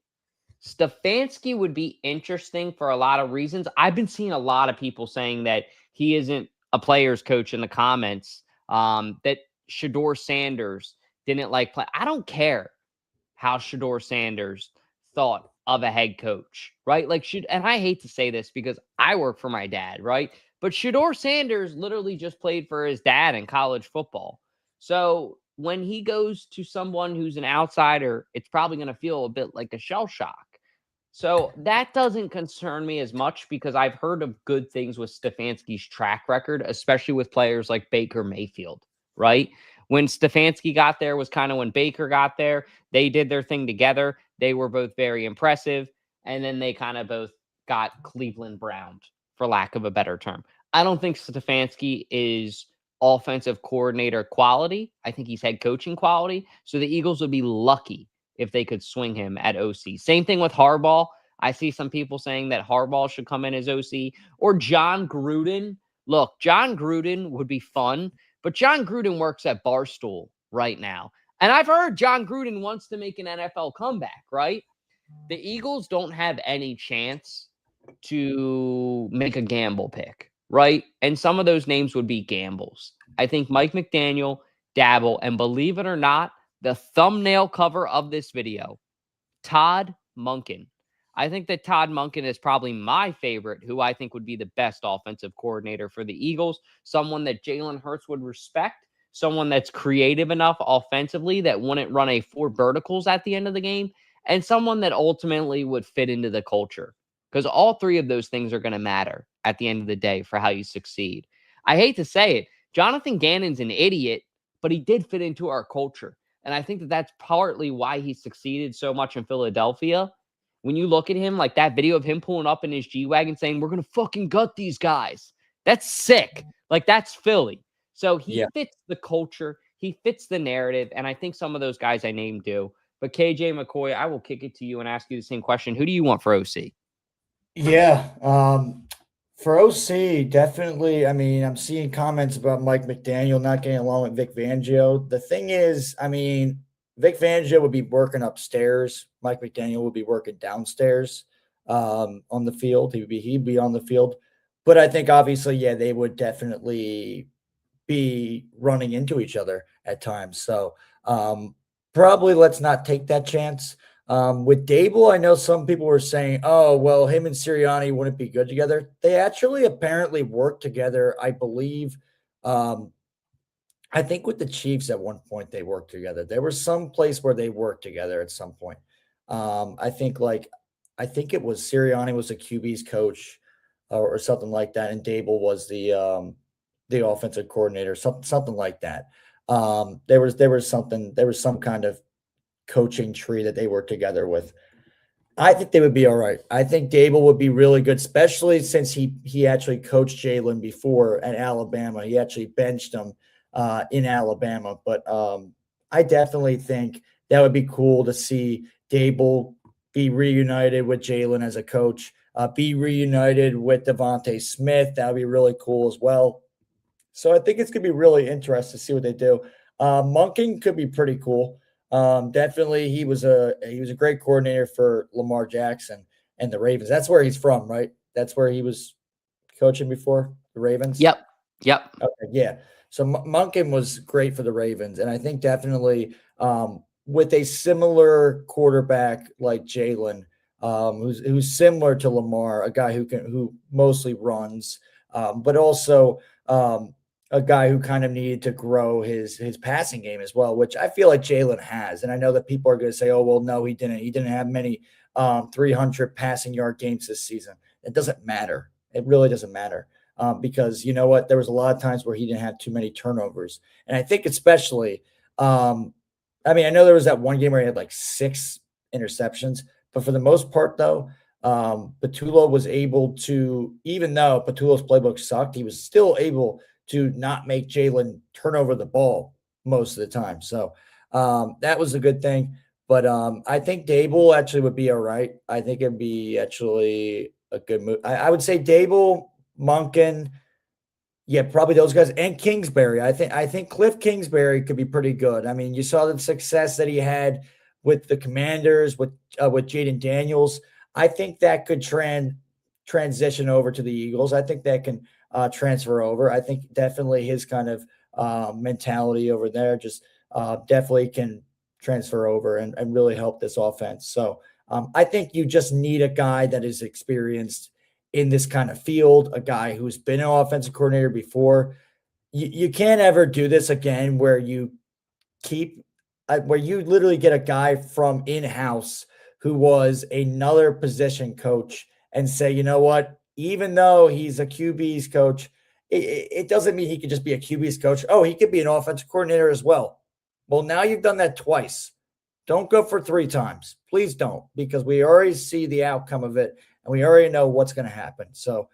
Stefanski would be interesting for a lot of reasons. I've been seeing a lot of people saying that he isn't a player's coach in the comments, that Shador Sanders didn't like play. I don't care how Shador Sanders thought of a head coach, right? Like, and I hate to say this because I work for my dad, right? But Shador Sanders literally just played for his dad in college football. So when he goes to someone who's an outsider, it's probably going to feel a bit like a shell shock. So that doesn't concern me as much because I've heard of good things with Stefanski's track record, especially with players like Baker Mayfield, right? When Stefanski got there was kind of when Baker got there. They did their thing together. They were both very impressive. And then they kind of both got Cleveland Browned, for lack of a better term. I don't think Stefanski is offensive coordinator quality. I think he's head coaching quality. So the Eagles would be lucky if they could swing him at OC. Same thing with Harbaugh. I see some people saying that Harbaugh should come in as OC or John Gruden. Look, John Gruden would be fun, but John Gruden works at Barstool right now. And I've heard John Gruden wants to make an NFL comeback, right? The Eagles don't have any chance to make a gamble pick, right? And some of those names would be gambles. I think Mike McDaniel, Dabble, and believe it or not, the thumbnail cover of this video, Todd Monken. I think that Todd Monken is probably my favorite, who I think would be the best offensive coordinator for the Eagles. Someone that Jalen Hurts would respect, someone that's creative enough offensively that wouldn't run a 4 verticals at the end of the game, and someone that ultimately would fit into the culture. Because all 3 of those things are going to matter at the end of the day for how you succeed. I hate to say it, Jonathan Gannon's an idiot, but he did fit into our culture. And I think that that's partly why he succeeded so much in Philadelphia. When you look at him, like that video of him pulling up in his G-Wagon saying, we're going to fucking gut these guys. That's sick. Like, that's Philly. So he fits the culture. He fits the narrative. And I think some of those guys I named do. But KJ McCoy, I will kick it to you and ask you the same question. Who do you want for OC? Yeah. For OC, definitely. I mean, I'm seeing comments about Mike McDaniel not getting along with Vic Fangio. The thing is, I mean, Vic Fangio would be working upstairs. Mike McDaniel would be working downstairs on the field. He'd be on the field. But I think obviously, yeah, they would definitely be running into each other at times. So probably let's not take that chance. With Dable, I know some people were saying, oh, well, him and Sirianni wouldn't be good together. They actually apparently worked together, I believe. I think with the Chiefs at one point they worked together. There was some place where they worked together at some point. I think it was Sirianni was the QB's coach or something like that, and Dable was the offensive coordinator, something like that. There was some kind of coaching tree that they work together with. I think they would be all right. I think Dable would be really good, especially since he actually coached Jalen before at Alabama. He actually benched him in Alabama. But I definitely think that would be cool to see Dable be reunited with Jalen as a coach, be reunited with Devontae Smith. That would be really cool as well. So I think it's going to be really interesting to see what they do. Monken could be pretty cool. Definitely, he was a great coordinator for Lamar Jackson and the Ravens. That's where he's from, right? That's where he was coaching before, the Ravens. Yep. Okay, yeah. So Monken was great for the Ravens, and I think definitely with a similar quarterback like Jalen, who's similar to Lamar, a guy who mostly runs, but also a guy who kind of needed to grow his passing game as well, which I feel like Jalen has. And I know that people are going to say, oh, well, no, he didn't. He didn't have many 300 passing yard games this season. It doesn't matter. It really doesn't matter. because you know what? There was a lot of times where he didn't have too many turnovers. And I think especially, I mean, I know there was that one game where he had like 6 interceptions, but for the most part, though, Patullo was able to, even though Patullo's playbook sucked, he was still able to not make Jalen turn over the ball most of the time. So that was a good thing. But I think Dable actually would be all right. I think it'd be actually a good move. I would say Dable, Monken, yeah, probably those guys, and Kingsbury. I think Cliff Kingsbury could be pretty good. I mean, you saw the success that he had with the Commanders, with Jaden Daniels. I think that could transition over to the Eagles. I think that can transfer over. I think definitely his kind of mentality over there just definitely can transfer over and really help this offense. So I think you just need a guy that is experienced in this kind of field, a guy who's been an offensive coordinator before. You can't ever do this again where you where you literally get a guy from in-house who was another position coach and say, you know what, even though he's a QB's coach, it doesn't mean he could just be a QB's coach. Oh, he could be an offensive coordinator as well. Well, now you've done that twice. Don't go for 3 times. Please don't, because we already see the outcome of it and we already know what's going to happen. So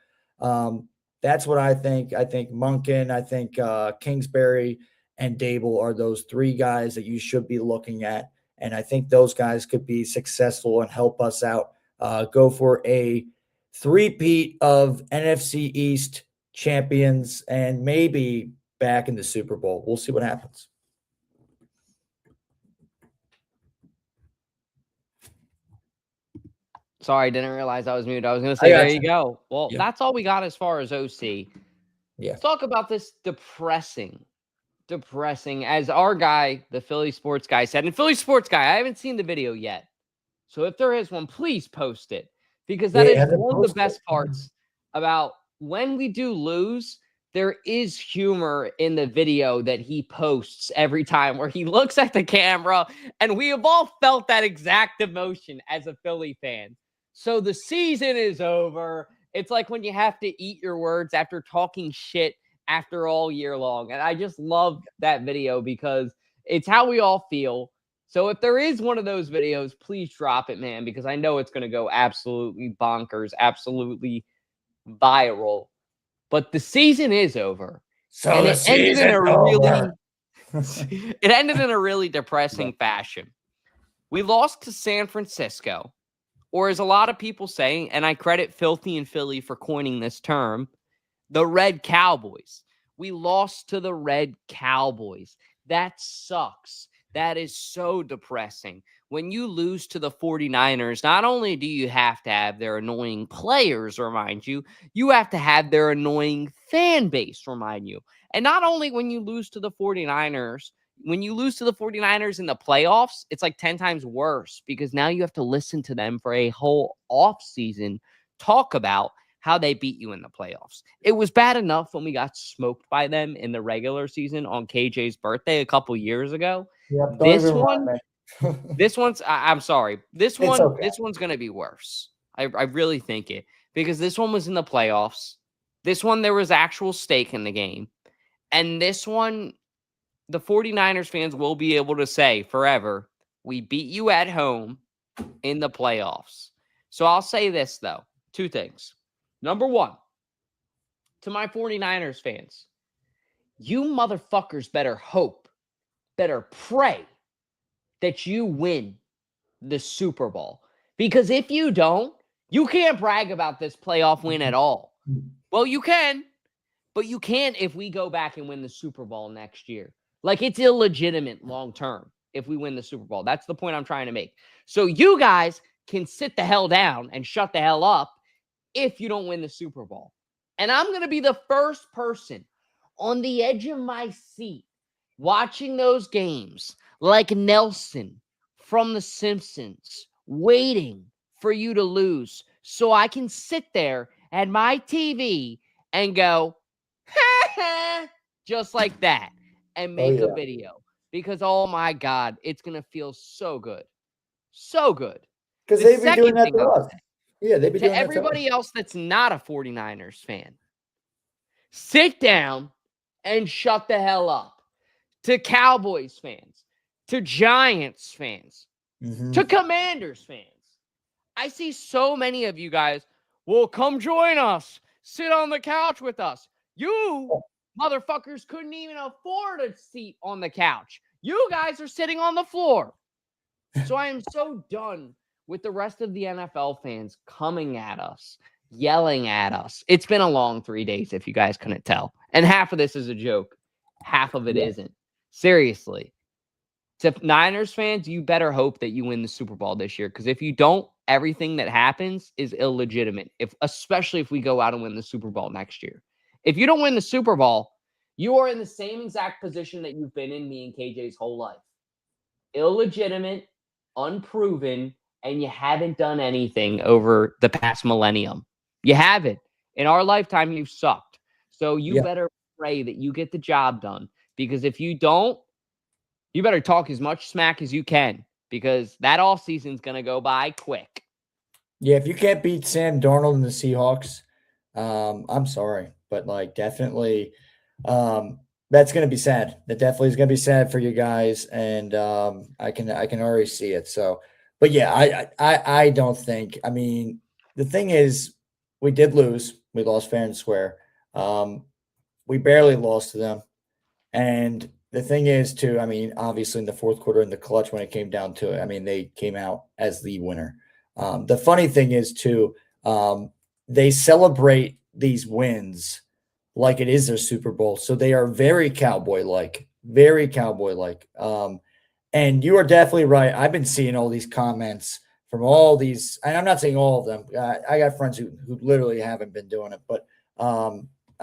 that's what I think. I think Monken, I think Kingsbury and Dable are those 3 guys that you should be looking at. And I think those guys could be successful and help us out. Go for a 3-peat of NFC East champions and maybe back in the Super Bowl. We'll see what happens. Sorry, I didn't realize I was muted. I was going to say, there you go. Well, that's all we got as far as OC. Yeah. Let's talk about this depressing, as our guy, the Philly sports guy said. And Philly sports guy, I haven't seen the video yet. So if there is one, please post it. Because that is one of the best parts about when we do lose. There is humor in the video that he posts every time where he looks at the camera, and we have all felt that exact emotion as a Philly fan. So the season is over. It's like when you have to eat your words after talking shit after all year long. And I just love that video because it's how we all feel. So if there is one of those videos, please drop it, man, because I know it's going to go absolutely bonkers, absolutely viral. But the season is over. So and the season over. It ended in a really depressing fashion. We lost to San Francisco, or as a lot of people say, and I credit Filthy and Philly for coining this term, the Red Cowboys. We lost to the Red Cowboys. That sucks. That is so depressing. When you lose to the 49ers, not only do you have to have their annoying players remind you, you have to have their annoying fan base remind you. And not only when you lose to the 49ers, when you lose to the 49ers in the playoffs, it's like 10 times worse because now you have to listen to them for a whole offseason talk about how they beat you in the playoffs. It was bad enough when we got smoked by them in the regular season on KJ's birthday a couple years ago. Yep, this one's, I'm sorry. This one's going to be worse. I really think it, because this one was in the playoffs. This one, there was actual stake in the game. And this one, the 49ers fans will be able to say forever, we beat you at home in the playoffs. So I'll say this, though. 2 things. Number 1, to my 49ers fans, you motherfuckers better hope, better pray that you win the Super Bowl. Because if you don't, you can't brag about this playoff win at all. Well, you can, but you can't if we go back and win the Super Bowl next year. Like, it's illegitimate long term if we win the Super Bowl. That's the point I'm trying to make. So you guys can sit the hell down and shut the hell up if you don't win the Super Bowl. And I'm going to be the first person on the edge of my seat watching those games like Nelson from The Simpsons, waiting for you to lose so I can sit there at my TV and go, just like that, and make a video. Because, oh my God, it's going to feel so good. So good. Because they've been doing that to us. Yeah, they've been doing that to everybody else that's not a 49ers fan. sit down and shut the hell up. To Cowboys fans, to Giants fans, to Commanders fans. I see so many of you guys, well, come join us. Sit on the couch with us. You motherfuckers couldn't even afford a seat on the couch. You guys are sitting on the floor. So I am so done with the rest of the NFL fans coming at us, yelling at us. It's been a long 3 days, if you guys couldn't tell. And half of this is a joke. Half of it isn't. Seriously. To Niners fans, you better hope that you win the Super Bowl this year. Because if you don't, everything that happens is illegitimate. Especially if we go out and win the Super Bowl next year. If you don't win the Super Bowl, you are in the same exact position that you've been in, me and KJ's whole life. Illegitimate, unproven, and you haven't done anything over the past millennium. You haven't. In our lifetime, you've sucked. So you better pray that you get the job done. Because if you don't, you better talk as much smack as you can. Because that offseason's going to go by quick. Yeah, if you can't beat Sam Darnold and the Seahawks, I'm sorry. But, like, definitely that's going to be sad. That definitely is going to be sad for you guys. And I can already see it. So, but yeah, I don't think, I mean, the thing is, we did lose. We lost fair and square. We barely lost to them. And the thing is, too, I mean, obviously in the fourth quarter in the clutch when it came down to it, I mean, they came out as the winner. The funny thing is, too, they celebrate these wins like it is their Super Bowl. So they are very cowboy-like, very cowboy-like. And you are definitely right. I've been seeing all these comments from all these, and I'm not saying all of them. I got friends who literally haven't been doing it, but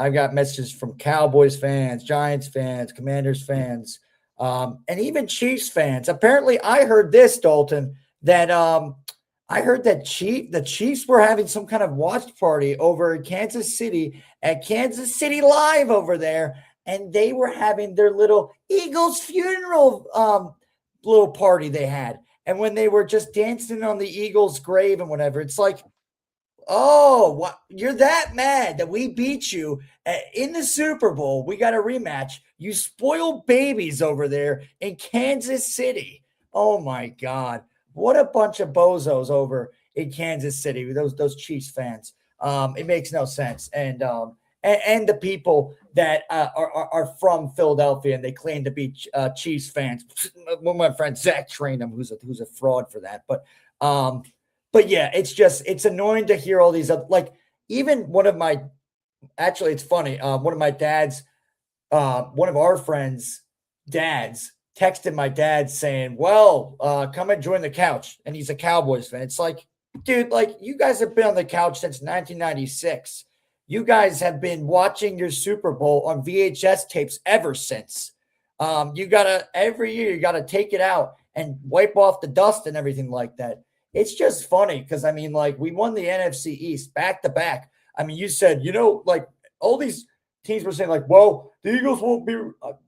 I've got messages from Cowboys fans, Giants fans, Commanders fans, and even Chiefs fans. Apparently, I heard this, Dalton, that I heard that the Chiefs were having some kind of watch party over in Kansas City at Kansas City Live over there, and they were having their little Eagles funeral little party they had. And when they were just dancing on the Eagles' grave and whatever, it's like, oh, what, you're that mad that we beat you in the Super Bowl. We got a rematch. You spoiled babies over there in Kansas City. Oh, my God. What a bunch of bozos over in Kansas City, those Chiefs fans. It makes no sense. And the people that are from Philadelphia and they claim to be Chiefs fans. One of my friends, Zach, trained them, who's a fraud for that. But yeah, it's annoying to hear all these, like, even one of my, actually, it's funny. One of my dad's, one of our friends' dads texted my dad saying, well, come and join the couch. And he's a Cowboys fan. It's like, dude, like, you guys have been on the couch since 1996. You guys have been watching your Super Bowl on VHS tapes ever since. Every year, you got to take it out and wipe off the dust and everything like that. It's just funny because, I mean, like, we won the NFC East back to back. I mean, you said, like, all these teams were saying, like, well, the Eagles won't be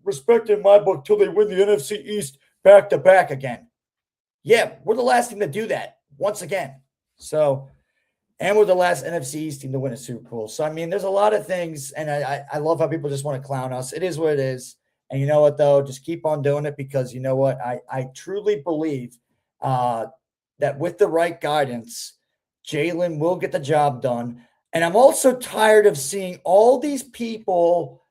respected in my book till they win the NFC East back to back again. Yeah, we're the last team to do that once again. So, and we're the last NFC East team to win a Super Bowl. So, I mean, there's a lot of things, and I love how people just want to clown us. It is what it is. And you know what, though? Just keep on doing it because you know what? I truly believe that with the right guidance, Jalen will get the job done. And I'm also tired of seeing all these people,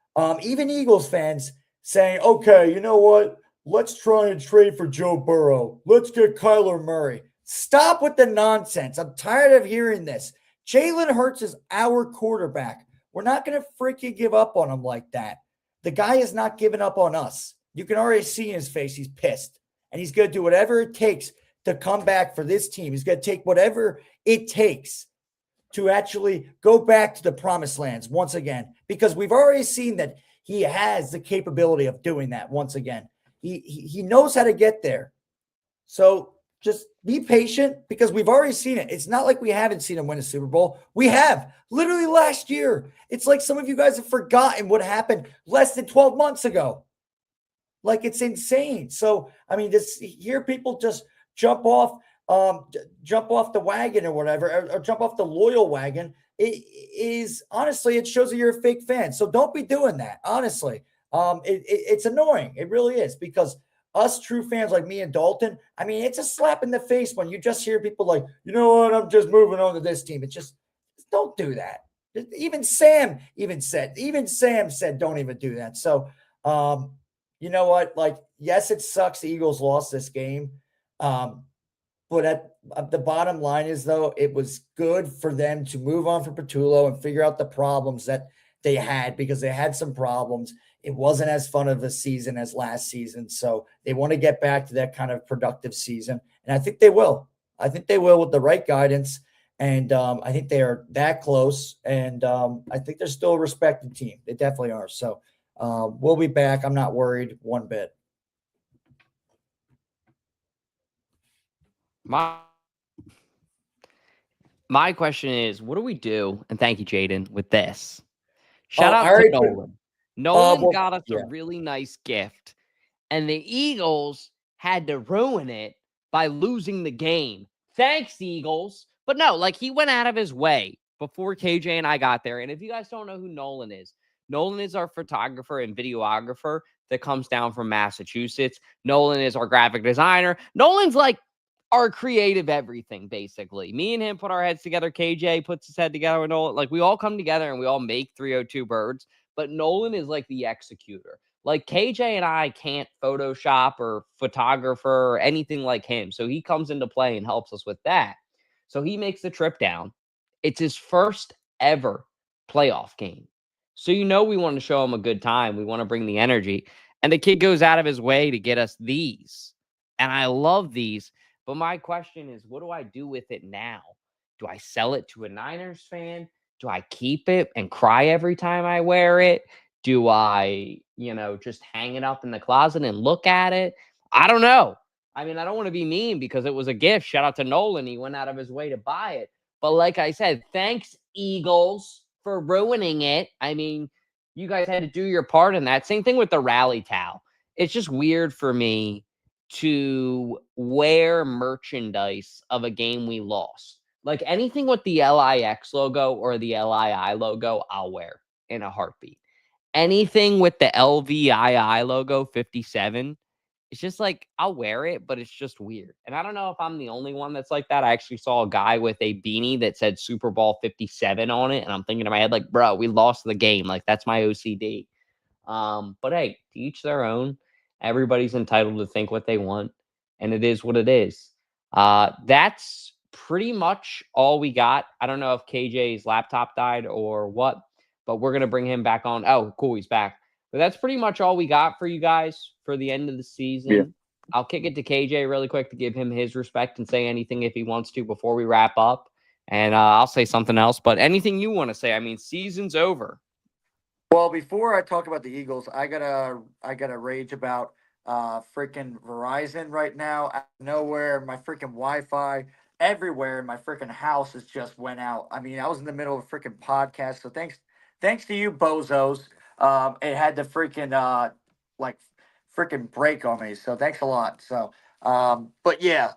even Eagles fans, saying, okay, you know what? Let's try and trade for Joe Burrow. Let's get Kyler Murray. Stop with the nonsense. I'm tired of hearing this. Jalen Hurts is our quarterback. We're not going to freaking give up on him like that. The guy is not giving up on us. You can already see in his face he's pissed. And he's going to do whatever it takes to come back for this team. He's going to take whatever it takes to actually go back to the promised lands once again, because we've already seen that he has the capability of doing that once again. He knows how to get there. So just be patient because we've already seen it. It's not like we haven't seen him win a Super Bowl. We have, literally last year. It's like some of you guys have forgotten what happened less than 12 months ago. Like, it's insane. So, I mean, hear people just jump off the wagon or whatever, or jump off the loyal wagon it is honestly, it shows that you're a fake fan. So don't be doing that. Honestly, it's annoying. It really is, because us true fans like me and Dalton, I mean, it's a slap in the face when you just hear people like, you know what, I'm just moving on to this team. It's just don't do that. Even Sam said, don't even do that. So, you know what? Like, yes, it sucks the Eagles lost this game. But at the bottom line is, though, it was good for them to move on from Patullo and figure out the problems that they had, because they had some problems. It wasn't as fun of a season as last season. So they want to get back to that kind of productive season. And I think they will. I think they will with the right guidance. And I think they are that close. And I think they're still a respected team. They definitely are. So we'll be back. I'm not worried one bit. My question is, what do we do? And thank you, Jaden, with this. Shout out to Nolan. Nolan got us a really nice gift, and the Eagles had to ruin it by losing the game. Thanks, Eagles. But no, like, he went out of his way before KJ and I got there. And if you guys don't know who Nolan is our photographer and videographer that comes down from Massachusetts. Nolan is our graphic designer. Nolan's like our creative everything, basically. Me and him put our heads together. KJ puts his head together with Nolan. Like, we all come together and we all make 302 Birds. But Nolan is like the executor. Like, KJ and I can't Photoshop or photographer or anything like him. So he comes into play and helps us with that. So he makes the trip down. It's his first ever playoff game. So we want to show him a good time. We want to bring the energy. And the kid goes out of his way to get us these. And I love these. But my question is, what do I do with it now? Do I sell it to a Niners fan? Do I keep it and cry every time I wear it? Do I, just hang it up in the closet and look at it? I don't know. I mean, I don't want to be mean because it was a gift. Shout out to Nolan. He went out of his way to buy it. But like I said, thanks, Eagles, for ruining it. I mean, you guys had to do your part in that. Same thing with the rally towel. It's just weird for me to wear merchandise of a game we lost. Like, anything with the LIX logo or the LII logo, I'll wear in a heartbeat. Anything with the LVII logo 57, it's just like, I'll wear it, but it's just weird. And I don't know if I'm the only one that's like that. I actually saw a guy with a beanie that said Super Bowl 57 on it. And I'm thinking in my head, like, bro, we lost the game. Like, that's my OCD. But hey, to each their own. Everybody's entitled to think what they want, and it is what it is. That's pretty much all we got. I don't know if KJ's laptop died or what, but we're going to bring him back on. Oh, cool, he's back. But that's pretty much all we got for you guys for the end of the season. Yeah. I'll kick it to KJ really quick to give him his respect and say anything if he wants to before we wrap up. And I'll say something else, but anything you want to say. I mean, season's over. Well, before I talk about the Eagles, I gotta rage about freaking Verizon right now. Out of nowhere, my freaking Wi-Fi everywhere in my freaking house has just went out. I mean, I was in the middle of a freaking podcast, so thanks to you bozos. It had to freaking freaking break on me. So thanks a lot. So, but yeah,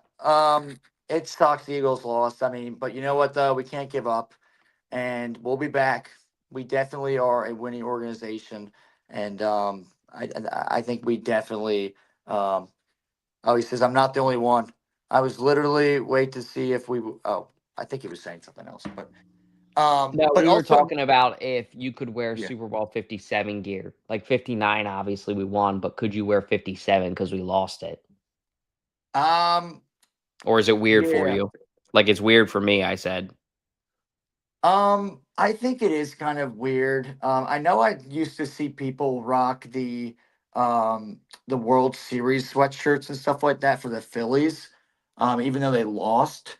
it sucks. The Eagles lost. I mean, but you know what though? We can't give up, and we'll be back. We definitely are a winning organization, and I think we definitely. He says I'm not the only one. I was literally wait to see if we. Oh, I think he was saying something else, but. No, but we were also, talking about if you could wear Super Bowl 57 gear, like 59. Obviously, we won, but could you wear 57 because we lost it? Or is it weird for you? Like, it's weird for me. I said. I think it is kind of weird. I know I used to see people rock the World Series sweatshirts and stuff like that for the Phillies, even though they lost.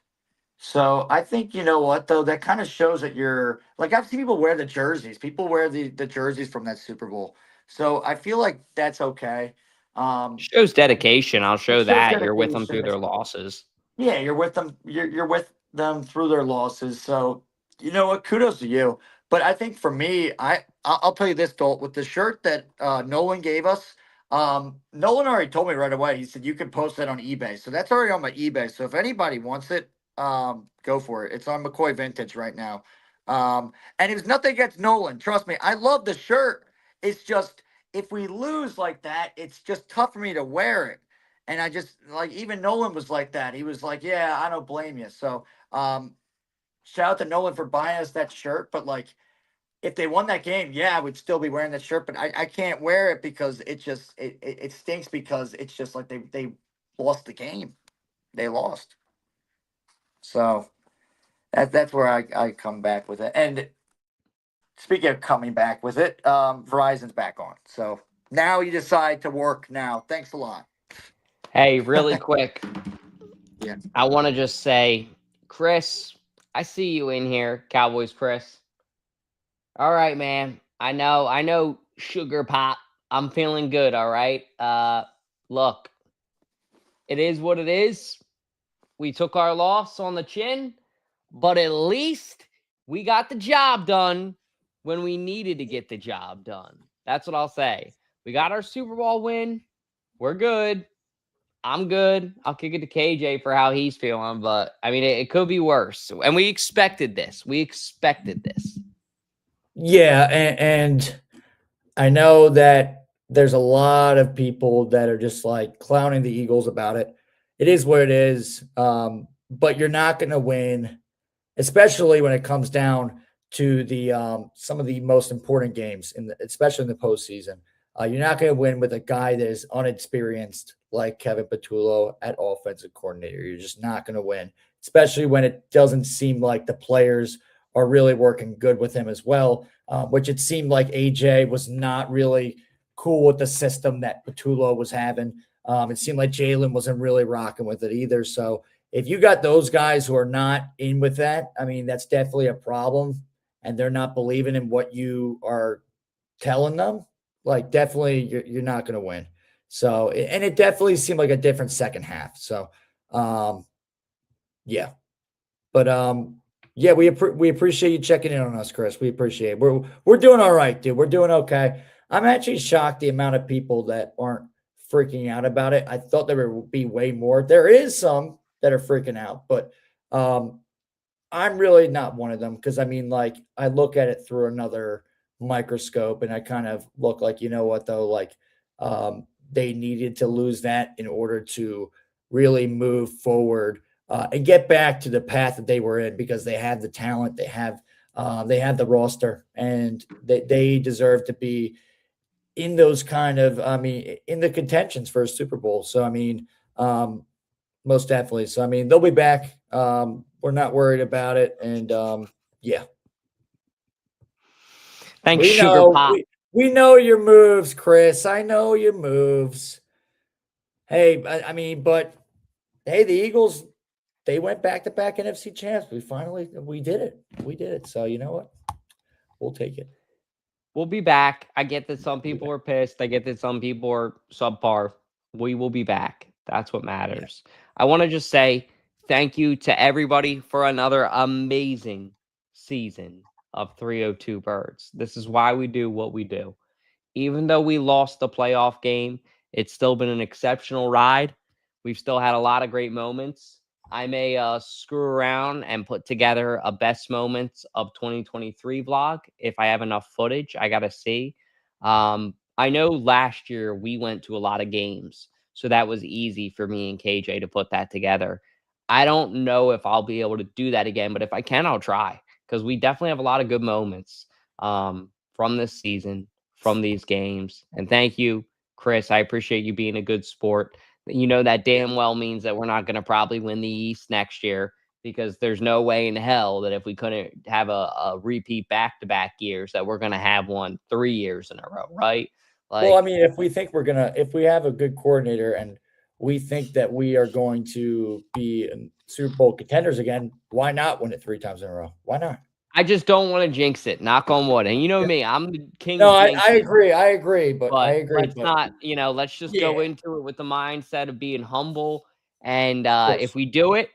So I think, you know what, though, that kind of shows that you're like, I've seen people wear the jerseys. People wear the jerseys from that Super Bowl. So I feel like that's okay. Shows dedication. I'll show that. You're with them through their losses. Yeah, you're with them. You're with them through their losses. So you know what? Kudos to you. But I think for me, I'll tell you this, Dolt, with the shirt that Nolan gave us. Nolan already told me right away. He said you can post that on eBay. So that's already on my eBay. So if anybody wants it, go for it. It's on McCoy Vintage right now. And it was nothing against Nolan. Trust me, I love the shirt. It's just if we lose like that, it's just tough for me to wear it. And I just like even Nolan was like that. He was like, "Yeah, I don't blame you." So, shout out to Nolan for buying us that shirt. But like, if they won that game, yeah, I would still be wearing that shirt. But I can't wear it because it stinks because it's just like they lost the game. They lost. So that's where I come back with it. And speaking of coming back with it, Verizon's back on. So now you decide to work now. Thanks a lot. Hey, really quick. Yeah. I want to just say, Chris, I see you in here, Cowboys Chris. All right, man. I know, Sugar Pop. I'm feeling good, all right? Look, it is what it is. We took our loss on the chin, but at least we got the job done when we needed to get the job done. That's what I'll say. We got our Super Bowl win. We're good. I'm good. I'll kick it to KJ for how he's feeling, but I mean, it could be worse. And we expected this. Yeah, and I know that there's a lot of people that are just like clowning the Eagles about it. It is what it is. But you're not going to win, especially when it comes down to the some of the most important games especially in the postseason. You're not going to win with a guy that is unexperienced like Kevin Patullo at offensive coordinator. You're just not going to win, especially when it doesn't seem like the players are really working good with him as well. Which it seemed like AJ was not really cool with the system that Patullo was having. It seemed like Jalen wasn't really rocking with it either. So if you got those guys who are not in with that, I mean, that's definitely a problem. And they're not believing in what you are telling them. Like, definitely, you're not going to win. So, and it definitely seemed like a different second half. So, yeah. But yeah, we appreciate you checking in on us, Chris. We appreciate it. We're doing all right, dude. We're doing okay. I'm actually shocked the amount of people that aren't freaking out about it. I thought there would be way more. There is some that are freaking out, but I'm really not one of them because I mean, like, I look at it through another microscope and I kind of look like, you know what, though, like they needed to lose that in order to really move forward and get back to the path that they were in because they have the talent, they have the roster, and they deserve to be in those kind of, I mean, in the contentions for a Super Bowl. So, I mean, most definitely. So, I mean, they'll be back. We're not worried about it. And yeah. Thanks, We Sugar know, Pop. we know your moves, Chris. I know your moves. Hey, I mean, but hey, the Eagles, they went back-to-back NFC champs. We did it. We did it. So, you know what? We'll take it. We'll be back. I get that some people are pissed. I get that some people are subpar. We will be back. That's what matters. I want to just say thank you to everybody for another amazing season of 302 Birds. This is why we do what we do. Even though we lost the playoff game, it's still been an exceptional ride. We've still had a lot of great moments. I may screw around and put together a best moments of 2023 vlog if I have enough footage. I got to see. I know last year we went to a lot of games, so that was easy for me and KJ to put that together. I don't know if I'll be able to do that again, but if I can, I'll try because we definitely have a lot of good moments from this season, from these games. And thank you, Chris. I appreciate you being a good sport. You know that damn well means that we're not going to probably win the East next year because there's no way in hell that if we couldn't have a repeat back-to-back years that we're going to have one 3 years in a row, right? Like, well, I mean, if we have a good coordinator and we think that we are going to be Super Bowl contenders again, why not win it 3 times in a row? Why not? I just don't want to jinx it. Knock on wood. And you know me, I'm the king No, of I jinxing. agree, but I agree. Let's not, let's just go into it with the mindset of being humble. And if we do it,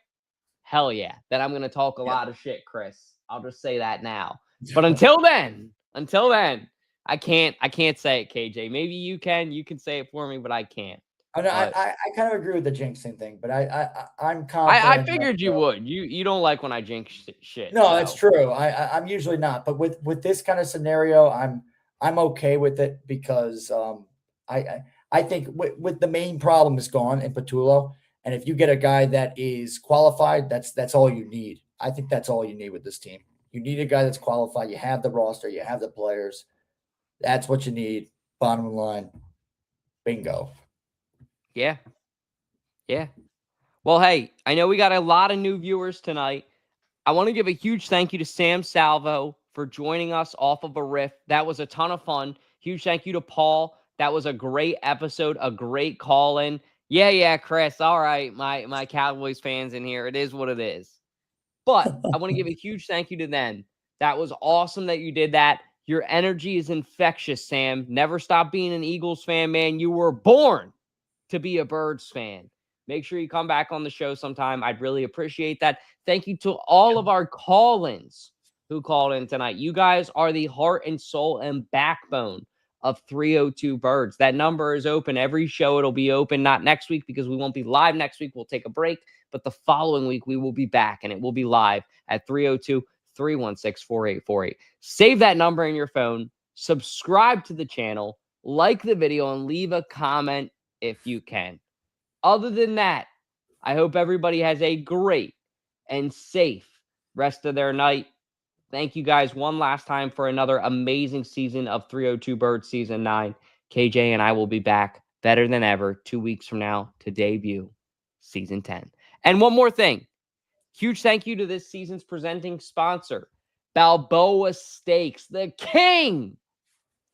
hell yeah. Then I'm going to talk a lot of shit, Chris. I'll just say that now. But until then, I can't say it, KJ. Maybe you can say it for me, but I can't. I kind of agree with the jinxing thing, but I'm confident. I figured you would. You don't like when I jinx shit. No, so. that's true. I'm usually not, but with this kind of scenario, I'm okay with it because I think with the main problem is gone in Patullo, and if you get a guy that is qualified, that's all you need. I think that's all you need with this team. You need a guy that's qualified. You have the roster. You have the players. That's what you need. Bottom line, bingo. Yeah. Well, hey, I know we got a lot of new viewers tonight. I want to give a huge thank you to Sam Salvo for joining us off of a riff. That was a ton of fun. Huge thank you to Paul. That was a great episode, a great call-in. Yeah, Chris. All right, my Cowboys fans in here. It is what it is. But I want to give a huge thank you to them. That was awesome that you did that. Your energy is infectious, Sam. Never stop being an Eagles fan, man. You were born to be a Birds fan. Make sure you come back on the show sometime. I'd really appreciate that. Thank you to all of our call-ins who called in tonight. You guys are the heart and soul and backbone of 302 Birds. That number is open. Every show it'll be open. Not next week because we won't be live next week. We'll take a break. But the following week, we will be back, and it will be live at 302-316-4848. Save that number in your phone. Subscribe to the channel. Like the video, and leave a comment if you can. Other than that, I hope everybody has a great and safe rest of their night. Thank you guys one last time for another amazing season of 302 Birds Season 9. KJ and I will be back better than ever 2 weeks from now to debut Season 10. And one more thing. Huge thank you to this season's presenting sponsor, Balboa Steaks, the king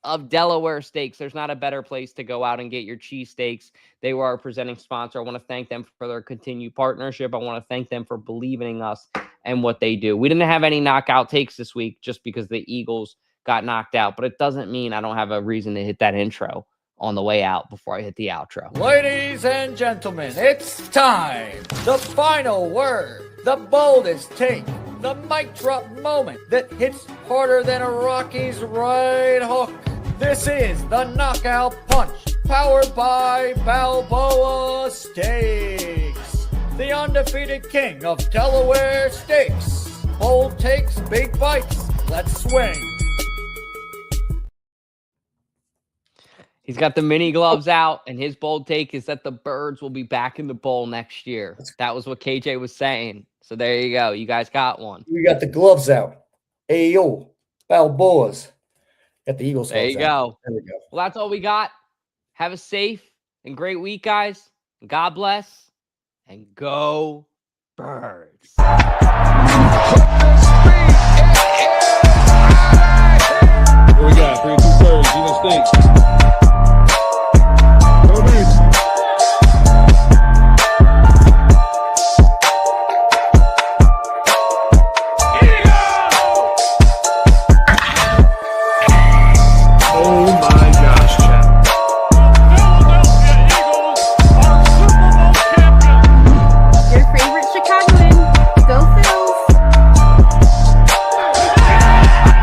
of Delaware steaks. There's not a better place to go out and get your cheesesteaks. They were our presenting sponsor. I want to thank them for their continued partnership. I want to thank them for believing in us and what they do. We didn't have any knockout takes this week just because the Eagles got knocked out, but it doesn't mean I don't have a reason to hit that intro on the way out before I hit the outro. Ladies and gentlemen, it's time. The final word, the boldest take, the mic drop moment that hits harder than a Rocky's right hook. This is the Knockout Punch, powered by Balboa Steaks, the undefeated king of Delaware steaks. Bold takes, big bites. Let's swing. He's got the mini gloves out, and his bold take is that the Birds will be back in the bowl next year. That was what KJ was saying. So there you go. You guys got one. We got the gloves out. Ayo, Balboas. Got the Eagles. There you go. There we go. Well, that's all we got. Have a safe and great week, guys. God bless. And go Birds. Here we got 302 Birds. You know, stinks. Go Birds. Oh my gosh, Chad. Philadelphia Eagles are Super Bowl champions. Your favorite Chicagoan. Go Phils.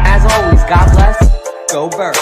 As always, God bless. Go Birds.